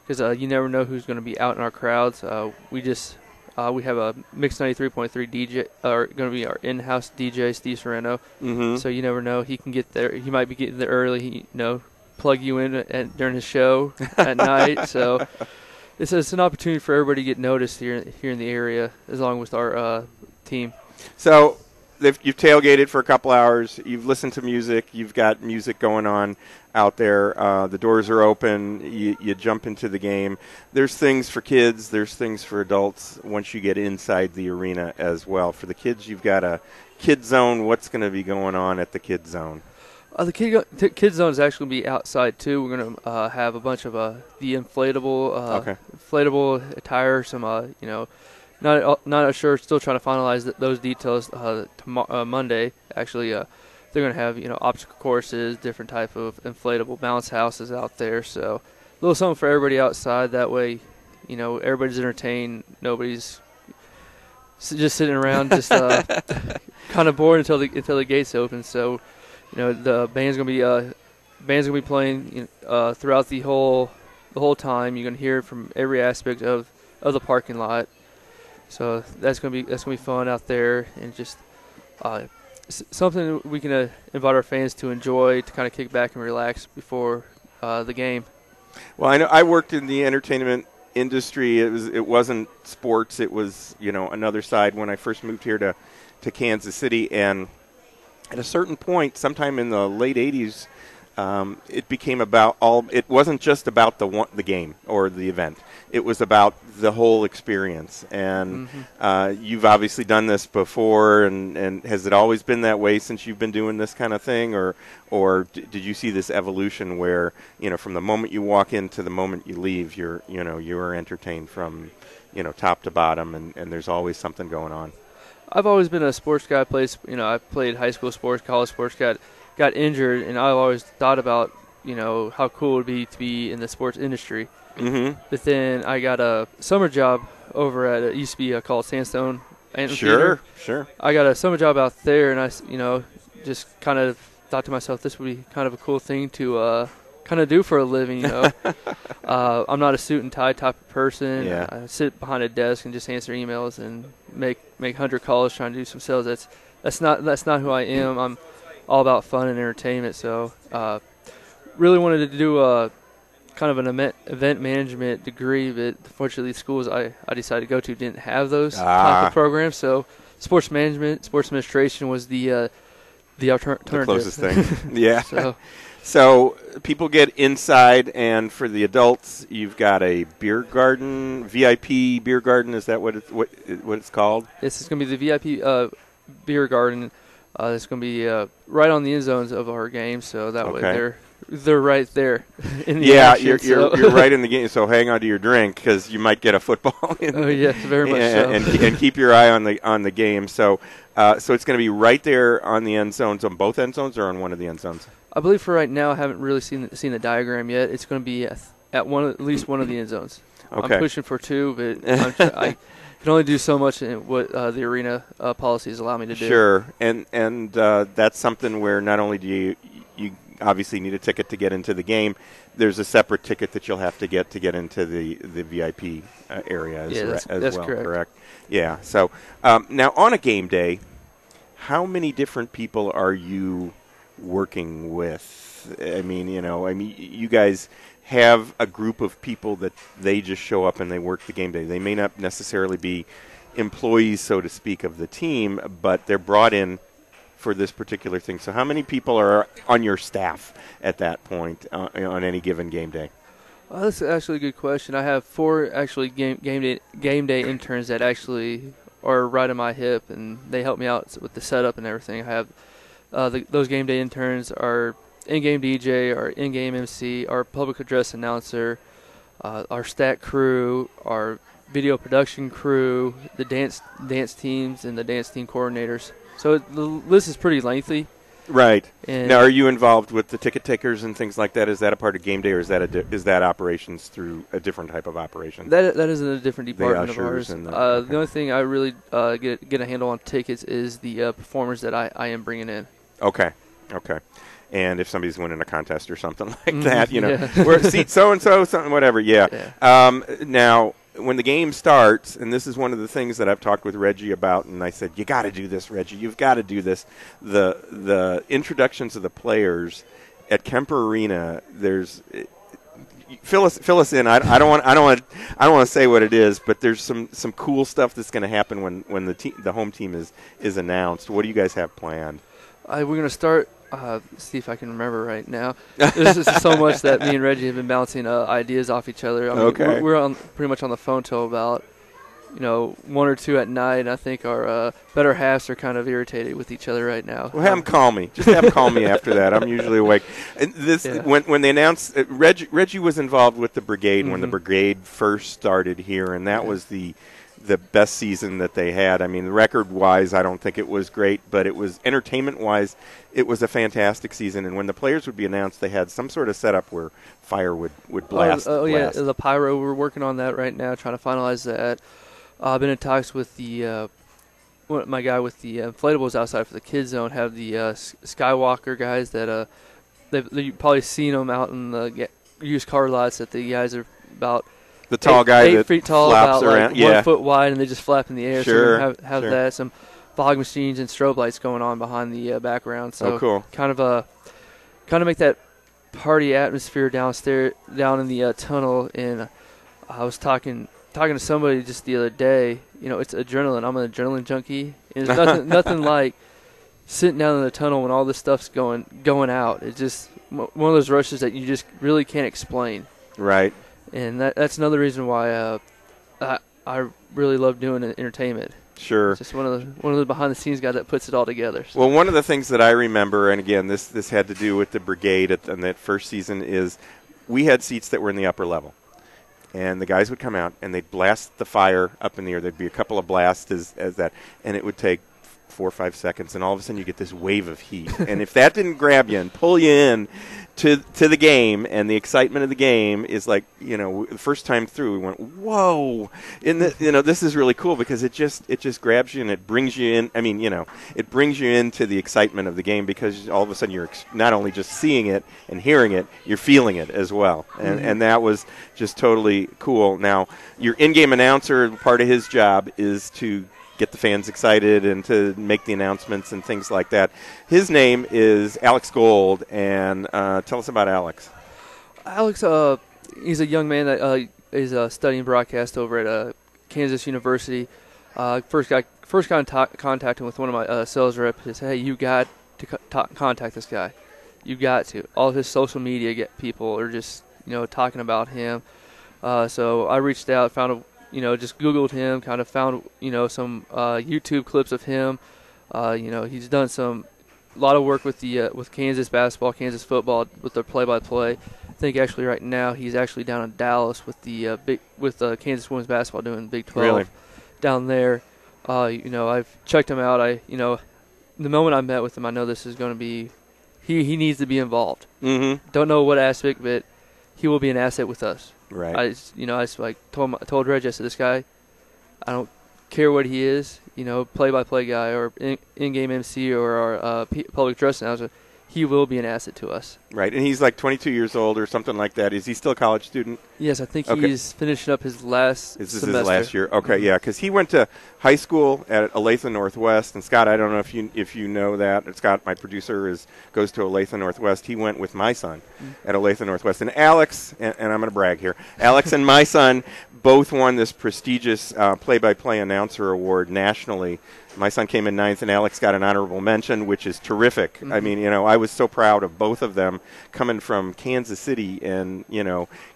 [SPEAKER 10] because you never know who's going to be out in our crowds. We have a Mix 93.3 DJ, going to be our in-house DJ, Steve Serrano.
[SPEAKER 1] Mm-hmm.
[SPEAKER 10] So you never know. He can get there. He might be getting there early. Plug you in during his show at night. So it's an opportunity for everybody to get noticed here in the area, as long with our team.
[SPEAKER 1] So you've tailgated for a couple hours. You've listened to music. You've got music going on out there. The doors are open. You jump into the game. There's things for kids. There's things for adults once you get inside the arena as well. For the kids, you've got a kid zone. What's going to be going on at the kid zone?
[SPEAKER 10] The kids zone is actually going to be outside too. We're going to have a bunch of the inflatable attire. Some not sure. Still trying to finalize those details. Monday actually, they're going to have obstacle courses, different type of inflatable bounce houses out there. So a little something for everybody outside. That way, everybody's entertained. Nobody's just sitting around just kind of bored until the gates open. So, the band's gonna be playing throughout the whole time. You're gonna hear it from every aspect of the parking lot. So that's gonna be fun out there, and just something we can invite our fans to enjoy, to kind of kick back and relax before the game.
[SPEAKER 1] Well, I know I worked in the entertainment industry. It wasn't sports. It was another side when I first moved here to Kansas City, and at a certain point, sometime in the late '80s, it became about it wasn't just about the game or the event. It was about the whole experience. And you've obviously done this before, and has it always been that way since you've been doing this kind of thing, or did you see this evolution where from the moment you walk in to the moment you leave, you're entertained from top to bottom, and there's always something going on?
[SPEAKER 10] I've always been a sports guy. I played high school sports, college sports, got injured, and I've always thought about how cool it would be to be in the sports industry.
[SPEAKER 1] Mm-hmm.
[SPEAKER 10] But then I got a summer job over at it used to be called Sandstone Amphitheater.
[SPEAKER 1] Sure.
[SPEAKER 10] I got a summer job out there, and I just kind of thought to myself, this would be kind of a cool thing to kind of do for a living. I'm not a suit and tie type of person.
[SPEAKER 1] Yeah.
[SPEAKER 10] I sit behind a desk and just answer emails and make 100 calls trying to do some sales. That's not who I am. I'm all about fun and entertainment. So really wanted to do kind of an event management degree, but unfortunately the schools I decided to go to didn't have those type of programs. So sports management, sports administration was the alternative.
[SPEAKER 1] The closest thing. Yeah.
[SPEAKER 10] So
[SPEAKER 1] people get inside, and for the adults, you've got a beer garden, VIP beer garden. Is that what it's called?
[SPEAKER 10] This is going to be the VIP beer garden. It's going to be right on the end zones of our game, so that way they're right there in the action.
[SPEAKER 1] You're right in the game, so hang on to your drink because you might get a football in.
[SPEAKER 10] Oh yeah, very much so.
[SPEAKER 1] And keep your eye on the game. So it's going to be right there on the end zones, on both end zones, or on one of the end zones.
[SPEAKER 10] I believe for right now, I haven't really seen the diagram yet. It's going to be at least one of the end zones.
[SPEAKER 1] Okay.
[SPEAKER 10] I'm pushing for two, but I can only do so much in what the arena policies allow me to do.
[SPEAKER 1] Sure, and that's something where not only do you obviously need a ticket to get into the game, there's a separate ticket that you'll have to get into the VIP area
[SPEAKER 10] that's
[SPEAKER 1] well.
[SPEAKER 10] Correct.
[SPEAKER 1] Yeah. So now on a game day, how many different people are you working with? I mean, you guys have a group of people that they just show up and they work the game day. They may not necessarily be employees, so to speak, of the team, but they're brought in for this particular thing. So how many people are on your staff at that point on any given game day?
[SPEAKER 10] Well, that's actually a good question. I have 4 actually game day interns that actually are right on my hip, and they help me out with the setup and everything. I have those game day interns are in-game DJ, our in-game MC, our public address announcer, our stat crew, our video production crew, the dance teams, and the dance team coordinators. So the list is pretty lengthy.
[SPEAKER 1] Right.
[SPEAKER 10] And
[SPEAKER 1] now, are you involved with the ticket takers and things like that? Is that a part of game day, or is that operations through a different type of operation?
[SPEAKER 10] That is in a different department of
[SPEAKER 1] ushers
[SPEAKER 10] ours.
[SPEAKER 1] and
[SPEAKER 10] The only thing I really get a handle on tickets is the performers that I am bringing in.
[SPEAKER 1] Okay. And if somebody's winning a contest or something like that,
[SPEAKER 10] yeah.
[SPEAKER 1] we're at seat so-and-so, something, whatever, yeah. Now, when the game starts, and this is one of the things that I've talked with Reggie about, and I said, you got to do this, Reggie. You've got to do this. The introductions of the players at Kemper Arena, there's fill us in. I don't want to say what it is, but there's some cool stuff that's going to happen when the home team is announced. What do you guys have planned?
[SPEAKER 10] We're going to start. See if I can remember right now. There's just so much that me and Reggie have been bouncing ideas off each other. I mean,
[SPEAKER 1] okay.
[SPEAKER 10] We're pretty much on the phone till about 1 or 2 at night, and I think our better halves are kind of irritated with each other right now.
[SPEAKER 1] Well, have them call me. Just have them call me after that. I'm usually awake. And when they announced, Reggie was involved with the Brigade when the Brigade first started here, and that was the best season that they had. I mean, record-wise, I don't think it was great, but it was entertainment-wise, it was a fantastic season. And when the players would be announced, they had some sort of setup where fire would blast.
[SPEAKER 10] Yeah, the pyro. We're working on that right now, trying to finalize that. I've been in talks with the my guy with the inflatables outside for the kids zone have the Skywalker guys that you've probably seen them out in the used car lots. That the guys are about
[SPEAKER 1] the tall guy
[SPEAKER 10] 8
[SPEAKER 1] that
[SPEAKER 10] feet tall,
[SPEAKER 1] flaps
[SPEAKER 10] about
[SPEAKER 1] around,
[SPEAKER 10] like 1 foot wide, and they just flap in the air.
[SPEAKER 1] Sure,
[SPEAKER 10] so we have that, some fog machines and strobe lights going on behind the background. So
[SPEAKER 1] cool.
[SPEAKER 10] Kind of make that party atmosphere downstairs, down in the tunnel. And I was talking to somebody just the other day. It's adrenaline. I'm an adrenaline junkie. And it's nothing like sitting down in the tunnel when all this stuff's going out. It's just one of those rushes that you just really can't explain.
[SPEAKER 1] Right.
[SPEAKER 10] And that's another reason why I really love doing entertainment.
[SPEAKER 1] Sure.
[SPEAKER 10] It's just one of the behind the scenes guys that puts it all together. So.
[SPEAKER 1] Well, one of the things that I remember, and again, this had to do with the brigade in that first season, is we had seats that were in the upper level. And the guys would come out and they'd blast the fire up in the air. There'd be a couple of blasts as that, and it would take 4 or 5 seconds, and all of a sudden you get this wave of heat. And if that didn't grab you and pull you in to the game, and the excitement of the game is like, the first time through, we went, whoa! And this is really cool because it just grabs you and it brings you in. I mean, it brings you into the excitement of the game because all of a sudden you're not only just seeing it and hearing it, you're feeling it as well. And that was just totally cool. Now, your in-game announcer, part of his job is to get the fans excited and to make the announcements and things like that. His name is Alex Gold, and tell us about Alex.
[SPEAKER 10] Alex, he's a young man that is studying broadcast over at Kansas University. First contacting with one of my sales reps. He said, hey, you got to contact this guy. You got to. All of his social media people are just talking about him. So I reached out, found just Googled him, kind of found, some YouTube clips of him. He's done a lot of work with with Kansas basketball, Kansas football, with their play-by-play. I think actually right now he's actually down in Dallas with the Kansas women's basketball doing Big 12
[SPEAKER 1] really?
[SPEAKER 10] Down there. I've checked him out. The moment I met with him, I know this is going to be, he needs to be involved.
[SPEAKER 1] Mm-hmm.
[SPEAKER 10] Don't know what aspect, but he will be an asset with us.
[SPEAKER 1] Right.
[SPEAKER 10] I told Reg, I said, this guy, I don't care what he is, play-by-play guy or in-game MC or our public address announcer, he will be an asset to us.
[SPEAKER 1] Right, and he's like 22 years old or something like that. Is he still a college student?
[SPEAKER 10] Yes, I think he's finishing up his last
[SPEAKER 1] This is
[SPEAKER 10] semester.
[SPEAKER 1] his last year. Okay, yeah, because he went to high school at Olathe Northwest. And Scott, I don't know if you know that. Scott, my producer, goes to Olathe Northwest. He went with my son at Olathe Northwest. And Alex, and I'm going to brag here, Alex and my son both won this prestigious play-by-play announcer award nationally. My son came in 9th, and Alex got an honorable mention, which is terrific. Mm-hmm. I mean, I was so proud of both of them coming from Kansas City and,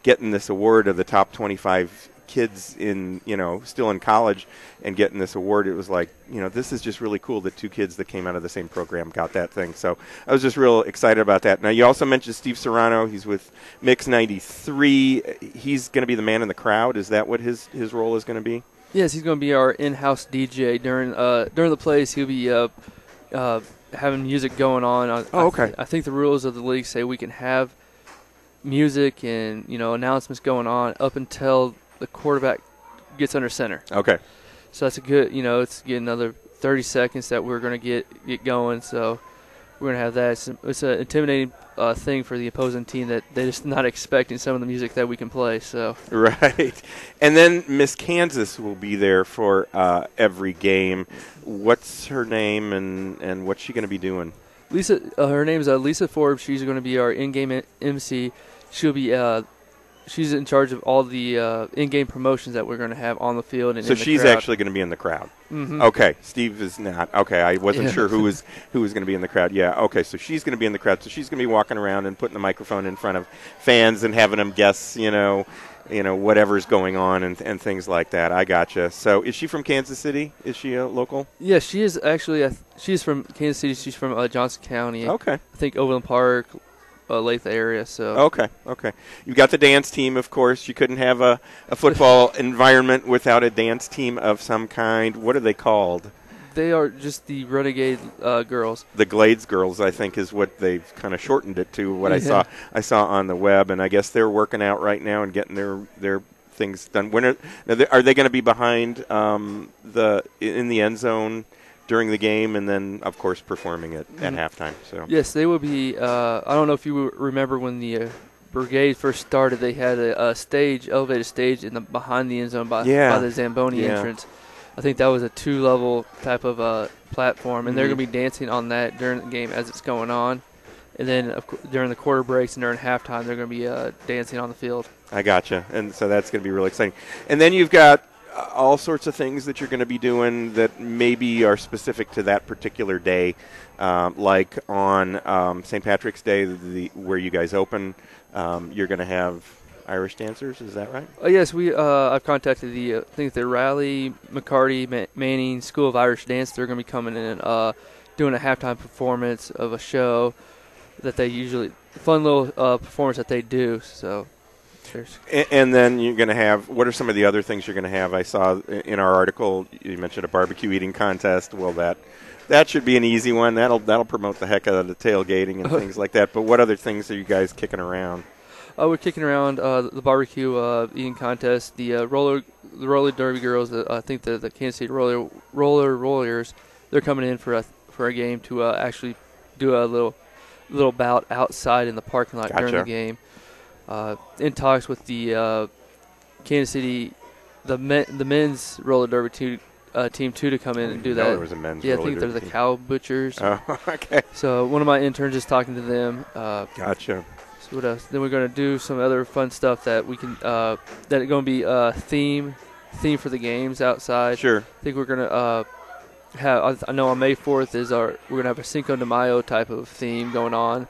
[SPEAKER 1] getting this award of the top 25 kids in, still in college and getting this award. It was like, this is just really cool that two kids that came out of the same program got that thing. So I was just real excited about that. Now, you also mentioned Steve Serrano. He's with Mix 93. He's going to be the man in the crowd. Is that what his role is going to be?
[SPEAKER 10] Yes, he's going to be our in-house DJ during the plays. He'll be having music going on.
[SPEAKER 1] Okay.
[SPEAKER 10] I think the rules of the league say we can have music and announcements going on up until the quarterback gets under center.
[SPEAKER 1] Okay.
[SPEAKER 10] So that's a good. It's get another 30 seconds that we're going to get going. So we're going to have that. It's an intimidating thing for the opposing team that they're just not expecting some of the music that we can play. So
[SPEAKER 1] right, and then Miss Kansas will be there for every game. What's her name and what's she going to be doing?
[SPEAKER 10] Lisa, her name is Lisa Forbes. She's going to be our in-game MC. She'll be she's in charge of all the in-game promotions that we're going to have on the field and
[SPEAKER 1] so
[SPEAKER 10] in the
[SPEAKER 1] she's
[SPEAKER 10] crowd.
[SPEAKER 1] Actually going to be in the crowd.
[SPEAKER 10] Mm-hmm.
[SPEAKER 1] Okay, Steve is not. Okay, I wasn't sure who was going to be in the crowd. Yeah, okay, so she's going to be in the crowd. So she's going to be walking around and putting the microphone in front of fans and having them guess, whatever's going on and things like that. I gotcha. So is she from Kansas City? Is she a local?
[SPEAKER 10] Yeah, she is actually. She's from Kansas City. She's from Johnson County.
[SPEAKER 1] Okay.
[SPEAKER 10] I think Overland Park, Olathe area. So
[SPEAKER 1] okay. You've got the dance team, of course. You couldn't have a football environment without a dance team of some kind. What are they called?
[SPEAKER 10] They are just the Renegade girls.
[SPEAKER 1] The Glades girls, I think, is what they've kind of shortened it to. What I saw on the web, and I guess they're working out right now and getting their things done. When are they going to be behind in the end zone during the game, and then of course performing it at halftime? So
[SPEAKER 10] yes, they will be. I don't know if you remember when the Brigade first started, they had a elevated stage behind the end zone by the Zamboni entrance. I think that was a 2-level type of platform, and they're going to be dancing on that during the game as it's going on. And then during the quarter breaks and during halftime, they're going to be dancing on the field.
[SPEAKER 1] I gotcha. And so that's going to be really exciting. And then you've got all sorts of things that you're going to be doing that maybe are specific to that particular day, like on St. Patrick's Day, where you guys open. You're going to have Irish dancers, is that right?
[SPEAKER 10] Yes, I've contacted I think the Raleigh, McCarty, Manning School of Irish Dance. They're going to be coming in and doing a halftime performance of a show that they usually, fun little performance that they do. So,
[SPEAKER 1] and then you're going to have, what are some of the other things you're going to have? I saw in our article you mentioned a barbecue eating contest. Well, that should be an easy one. That'll promote the heck out of the tailgating and things like that. But what other things are you guys kicking around?
[SPEAKER 10] We're kicking around the barbecue eating contest, the roller derby girls. I think the Kansas City roller Warriors. They're coming in for a game to actually do a little bout outside in the parking lot during the game. In talks with the Kansas City, the men's roller derby team too to come in and do that.
[SPEAKER 1] There was a men's roller
[SPEAKER 10] I think they're the
[SPEAKER 1] team.
[SPEAKER 10] Cow Butchers.
[SPEAKER 1] Oh, okay.
[SPEAKER 10] So one of my interns is talking to them.
[SPEAKER 1] Gotcha.
[SPEAKER 10] So what else? Then we're going to do some other fun stuff that we can that are going to be theme for the games outside.
[SPEAKER 1] Sure.
[SPEAKER 10] I think we're going to have. I know on May 4th we're going to have a Cinco de Mayo type of theme going on.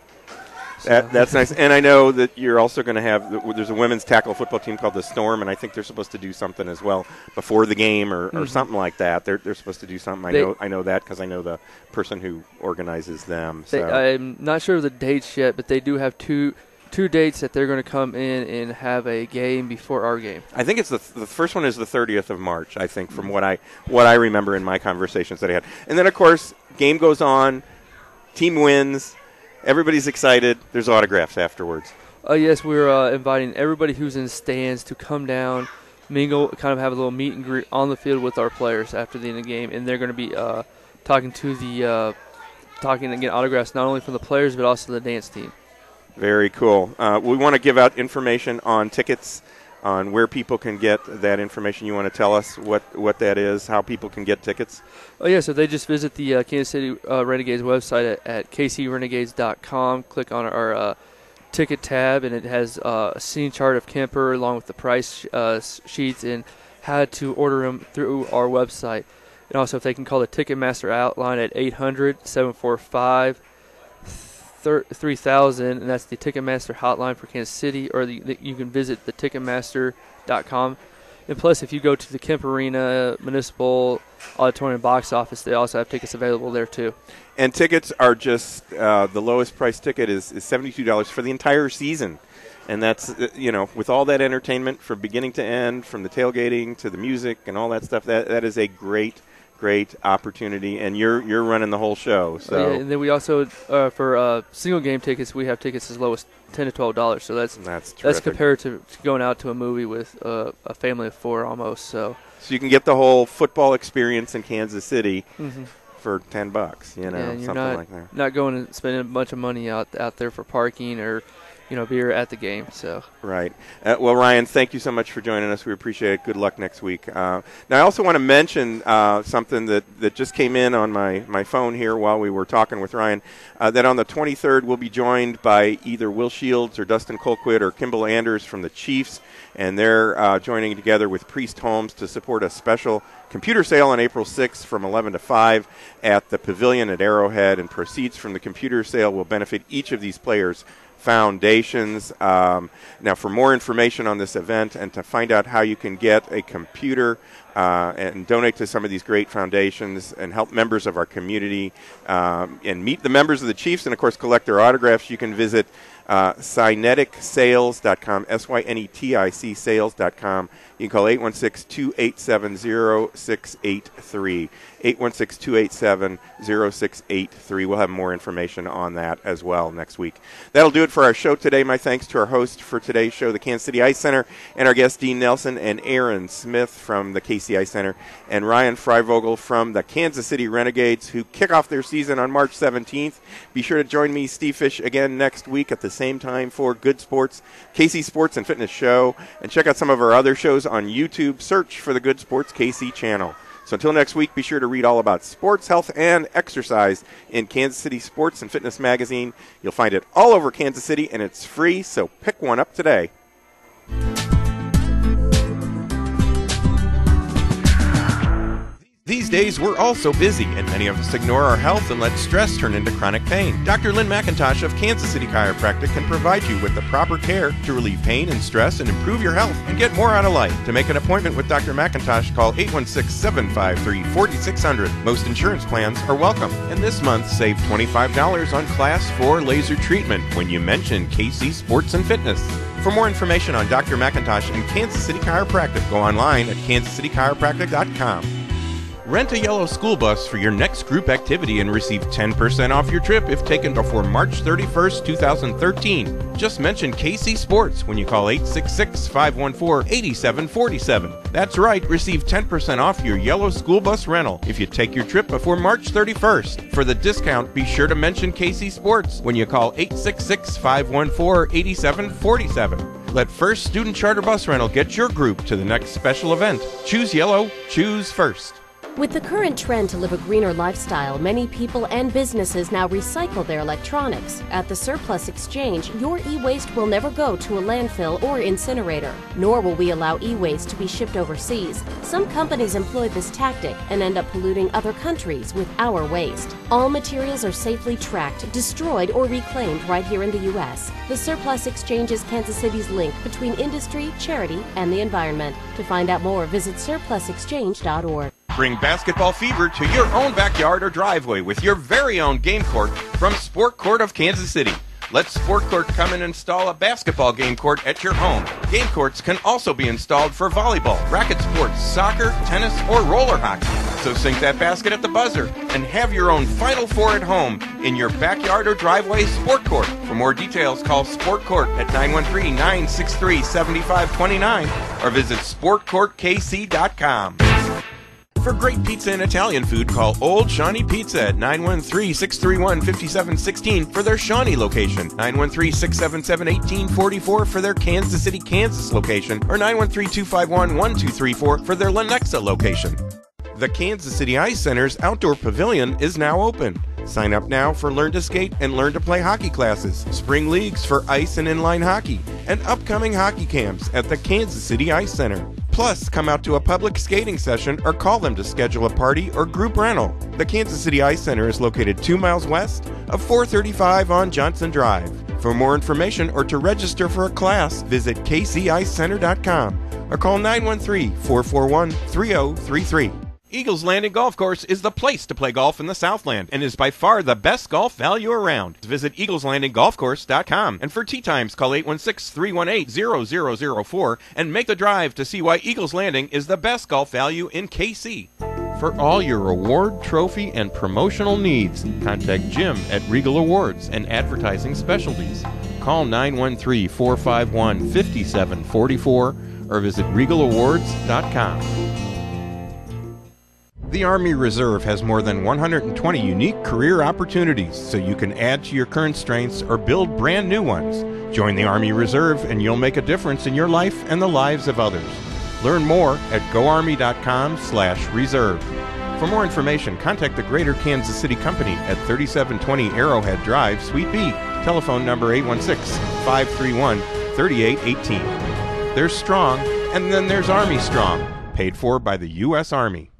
[SPEAKER 10] So.
[SPEAKER 1] That's nice. And I know that you're also going to have, there's a women's tackle football team called the Storm, and I think they're supposed to do something as well before the game or something like that. They're supposed to do something. I know that because I know the person who organizes them. So.
[SPEAKER 10] I'm not sure of the dates yet, but they do have two dates that they're going to come in and have a game before our game.
[SPEAKER 1] I think it's the first one is the 30th of March, I think, from what I remember in my conversations that I had. And then, of course, game goes on, team wins, everybody's excited, there's autographs afterwards.
[SPEAKER 10] Yes, we're inviting everybody who's in stands to come down, mingle, kind of have a little meet and greet on the field with our players after the end of the game. And they're going to be talking and get autographs not only from the players but also the dance team.
[SPEAKER 1] Very cool. We want to give out information on tickets, on where people can get that information. You want to tell us what that is, how people can get tickets?
[SPEAKER 10] Oh, yeah, so they just visit the Kansas City Renegades website at kcrenegades.com, click on our ticket tab, and it has a scene chart of Kemper along with the price sheets and how to order them through our website. And also if they can call the Ticketmaster outline at 800-745 3000, and that's the Ticketmaster hotline for Kansas City, or you can visit the Ticketmaster.com. And plus, if you go to the Kemper Arena Municipal Auditorium box office, they also have tickets available there too.
[SPEAKER 1] And tickets are just the lowest price ticket is $72 for the entire season. And that's, with all that entertainment from beginning to end, from the tailgating to the music and all that stuff, that is a great opportunity, and you're running the whole show. So
[SPEAKER 10] and then we also for single game tickets, we have tickets as low as $10 to $12. So that's compared to going out to a movie with a family of four almost. So
[SPEAKER 1] you can get the whole football experience in Kansas City for $10.
[SPEAKER 10] And
[SPEAKER 1] something like that.
[SPEAKER 10] Not going and spending a bunch of money out there for parking or beer at the game. So
[SPEAKER 1] right. Well, Ryan, thank you so much for joining us. We appreciate it. Good luck next week. Now, I also want to mention something that just came in on my phone here while we were talking with Ryan, that on the 23rd we'll be joined by either Will Shields or Dustin Colquitt or Kimball Anders from the Chiefs, and they're joining together with Priest Holmes to support a special computer sale on April 6th from 11 to 5 at the Pavilion at Arrowhead, and proceeds from the computer sale will benefit each of these players' foundations. Now, for more information on this event and to find out how you can get a computer and donate to some of these great foundations and help members of our community and meet the members of the Chiefs and, of course, collect their autographs, you can visit syneticsales.com, SYNETIC sales.com. You can call 816-287-0683, 816-287-0683. We'll have more information on that as well next week. That'll do it it for our show today. My thanks to our host for today's show, the Kansas City Ice Center, and our guests, Dean Nelson and Aaron Smith from the KCIC Center, and Ryan Freivogel from the Kansas City Renegades, who kick off their season on March 17th. Be sure to join me, Steve Fish, again next week at the same time for Good Sports, KC Sports and Fitness Show, and check out some of our other shows on YouTube. Search for the Good Sports KC channel. So until next week, be sure to read all about sports, health, and exercise in Kansas City Sports and Fitness Magazine. You'll find it all over Kansas City, and it's free, so pick one up today.
[SPEAKER 5] These days, we're all so busy, and many of us ignore our health and let stress turn into chronic pain. Dr. Lynn McIntosh of Kansas City Chiropractic can provide you with the proper care to relieve pain and stress and improve your health and get more out of life. To make an appointment with Dr. McIntosh, call 816-753-4600. Most insurance plans are welcome. And this month, save $25 on Class 4 laser treatment when you mention KC Sports and Fitness. For more information on Dr. McIntosh and Kansas City Chiropractic, go online at kansascitychiropractic.com. Rent a yellow school bus for your next group activity and receive 10% off your trip if taken before March 31st, 2013. Just mention KC Sports when you call 866-514-8747. That's right, receive 10% off your yellow school bus rental if you take your trip before March 31st. For the discount, be sure to mention KC Sports when you call 866-514-8747. Let First Student Charter Bus Rental get your group to the next special event. Choose yellow, choose first.
[SPEAKER 6] With the current trend to live a greener lifestyle, many people and businesses now recycle their electronics. At the Surplus Exchange, your e-waste will never go to a landfill or incinerator, nor will we allow e-waste to be shipped overseas. Some companies employ this tactic and end up polluting other countries with our waste. All materials are safely tracked, destroyed, or reclaimed right here in the U.S. The Surplus Exchange is Kansas City's link between industry, charity, and the environment. To find out more, visit surplusexchange.org.
[SPEAKER 5] Bring basketball fever to your own backyard or driveway with your very own game court from Sport Court of Kansas City. Let Sport Court come and install a basketball game court at your home. Game courts can also be installed for volleyball, racket sports, soccer, tennis, or roller hockey. So sink that basket at the buzzer and have your own Final Four at home in your backyard or driveway Sport Court. For more details, call Sport Court at 913-963-7529 or visit sportcourtkc.com. For great pizza and Italian food, call Old Shawnee Pizza at 913-631-5716 for their Shawnee location, 913-677-1844 for their Kansas City, Kansas location, or 913-251-1234 for their Lenexa location. The Kansas City Ice Center's Outdoor Pavilion is now open. Sign up now for Learn to Skate and Learn to Play hockey classes, spring leagues for ice and inline hockey, and upcoming hockey camps at the Kansas City Ice Center. Plus, come out to a public skating session or call them to schedule a party or group rental. The Kansas City Ice Center is located 2 miles west of 435 on Johnson Drive. For more information or to register for a class, visit kcicenter.com or call 913-441-3033. Eagles Landing Golf Course is the place to play golf in the Southland and is by far the best golf value around. Visit eagleslandinggolfcourse.com, and for tee times, call 816-318-0004 and make the drive to see why Eagles Landing is the best golf value in KC. For all your award, trophy, and promotional needs, contact Jim at Regal Awards and Advertising Specialties. Call 913-451-5744 or visit regalawards.com. The Army Reserve has more than 120 unique career opportunities, so you can add to your current strengths or build brand new ones. Join the Army Reserve and you'll make a difference in your life and the lives of others. Learn more at goarmy.com/reserve. For more information, contact the Greater Kansas City Company at 3720 Arrowhead Drive, Suite B. Telephone number 816-531-3818. There's Strong, and then there's Army Strong, paid for by the U.S. Army.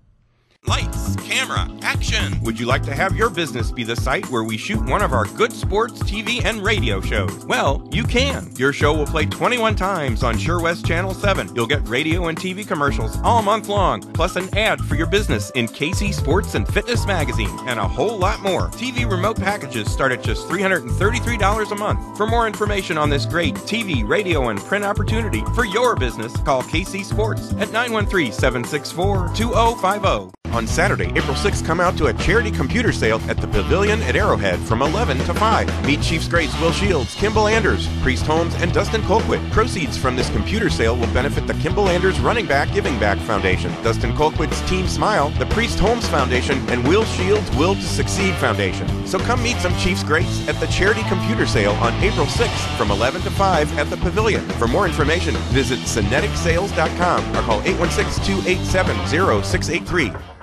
[SPEAKER 5] Lights, camera, action! Would you like to have your business be the site where we shoot one of our Good Sports TV and radio shows? Well, you can. Your show will play 21 times on Sure West Channel 7. You'll get radio and TV commercials all month long, plus an ad for your business in KC Sports and Fitness Magazine, and a whole lot more. TV remote packages start at just $333 a month. For more information on this great TV, radio, and print opportunity for your business, call KC Sports at 913-764-2050. On Saturday, April 6th, come out to a charity computer sale at the Pavilion at Arrowhead from 11 to 5. Meet Chiefs greats Will Shields, Kimball Anders, Priest Holmes, and Dustin Colquitt. Proceeds from this computer sale will benefit the Kimball Anders Running Back Giving Back Foundation, Dustin Colquitt's Team Smile, the Priest Holmes Foundation, and Will Shields' Will to Succeed Foundation. So come meet some Chiefs greats at the charity computer sale on April 6th from 11 to 5 at the Pavilion. For more information, visit syneticsales.com or call 816-287-0683.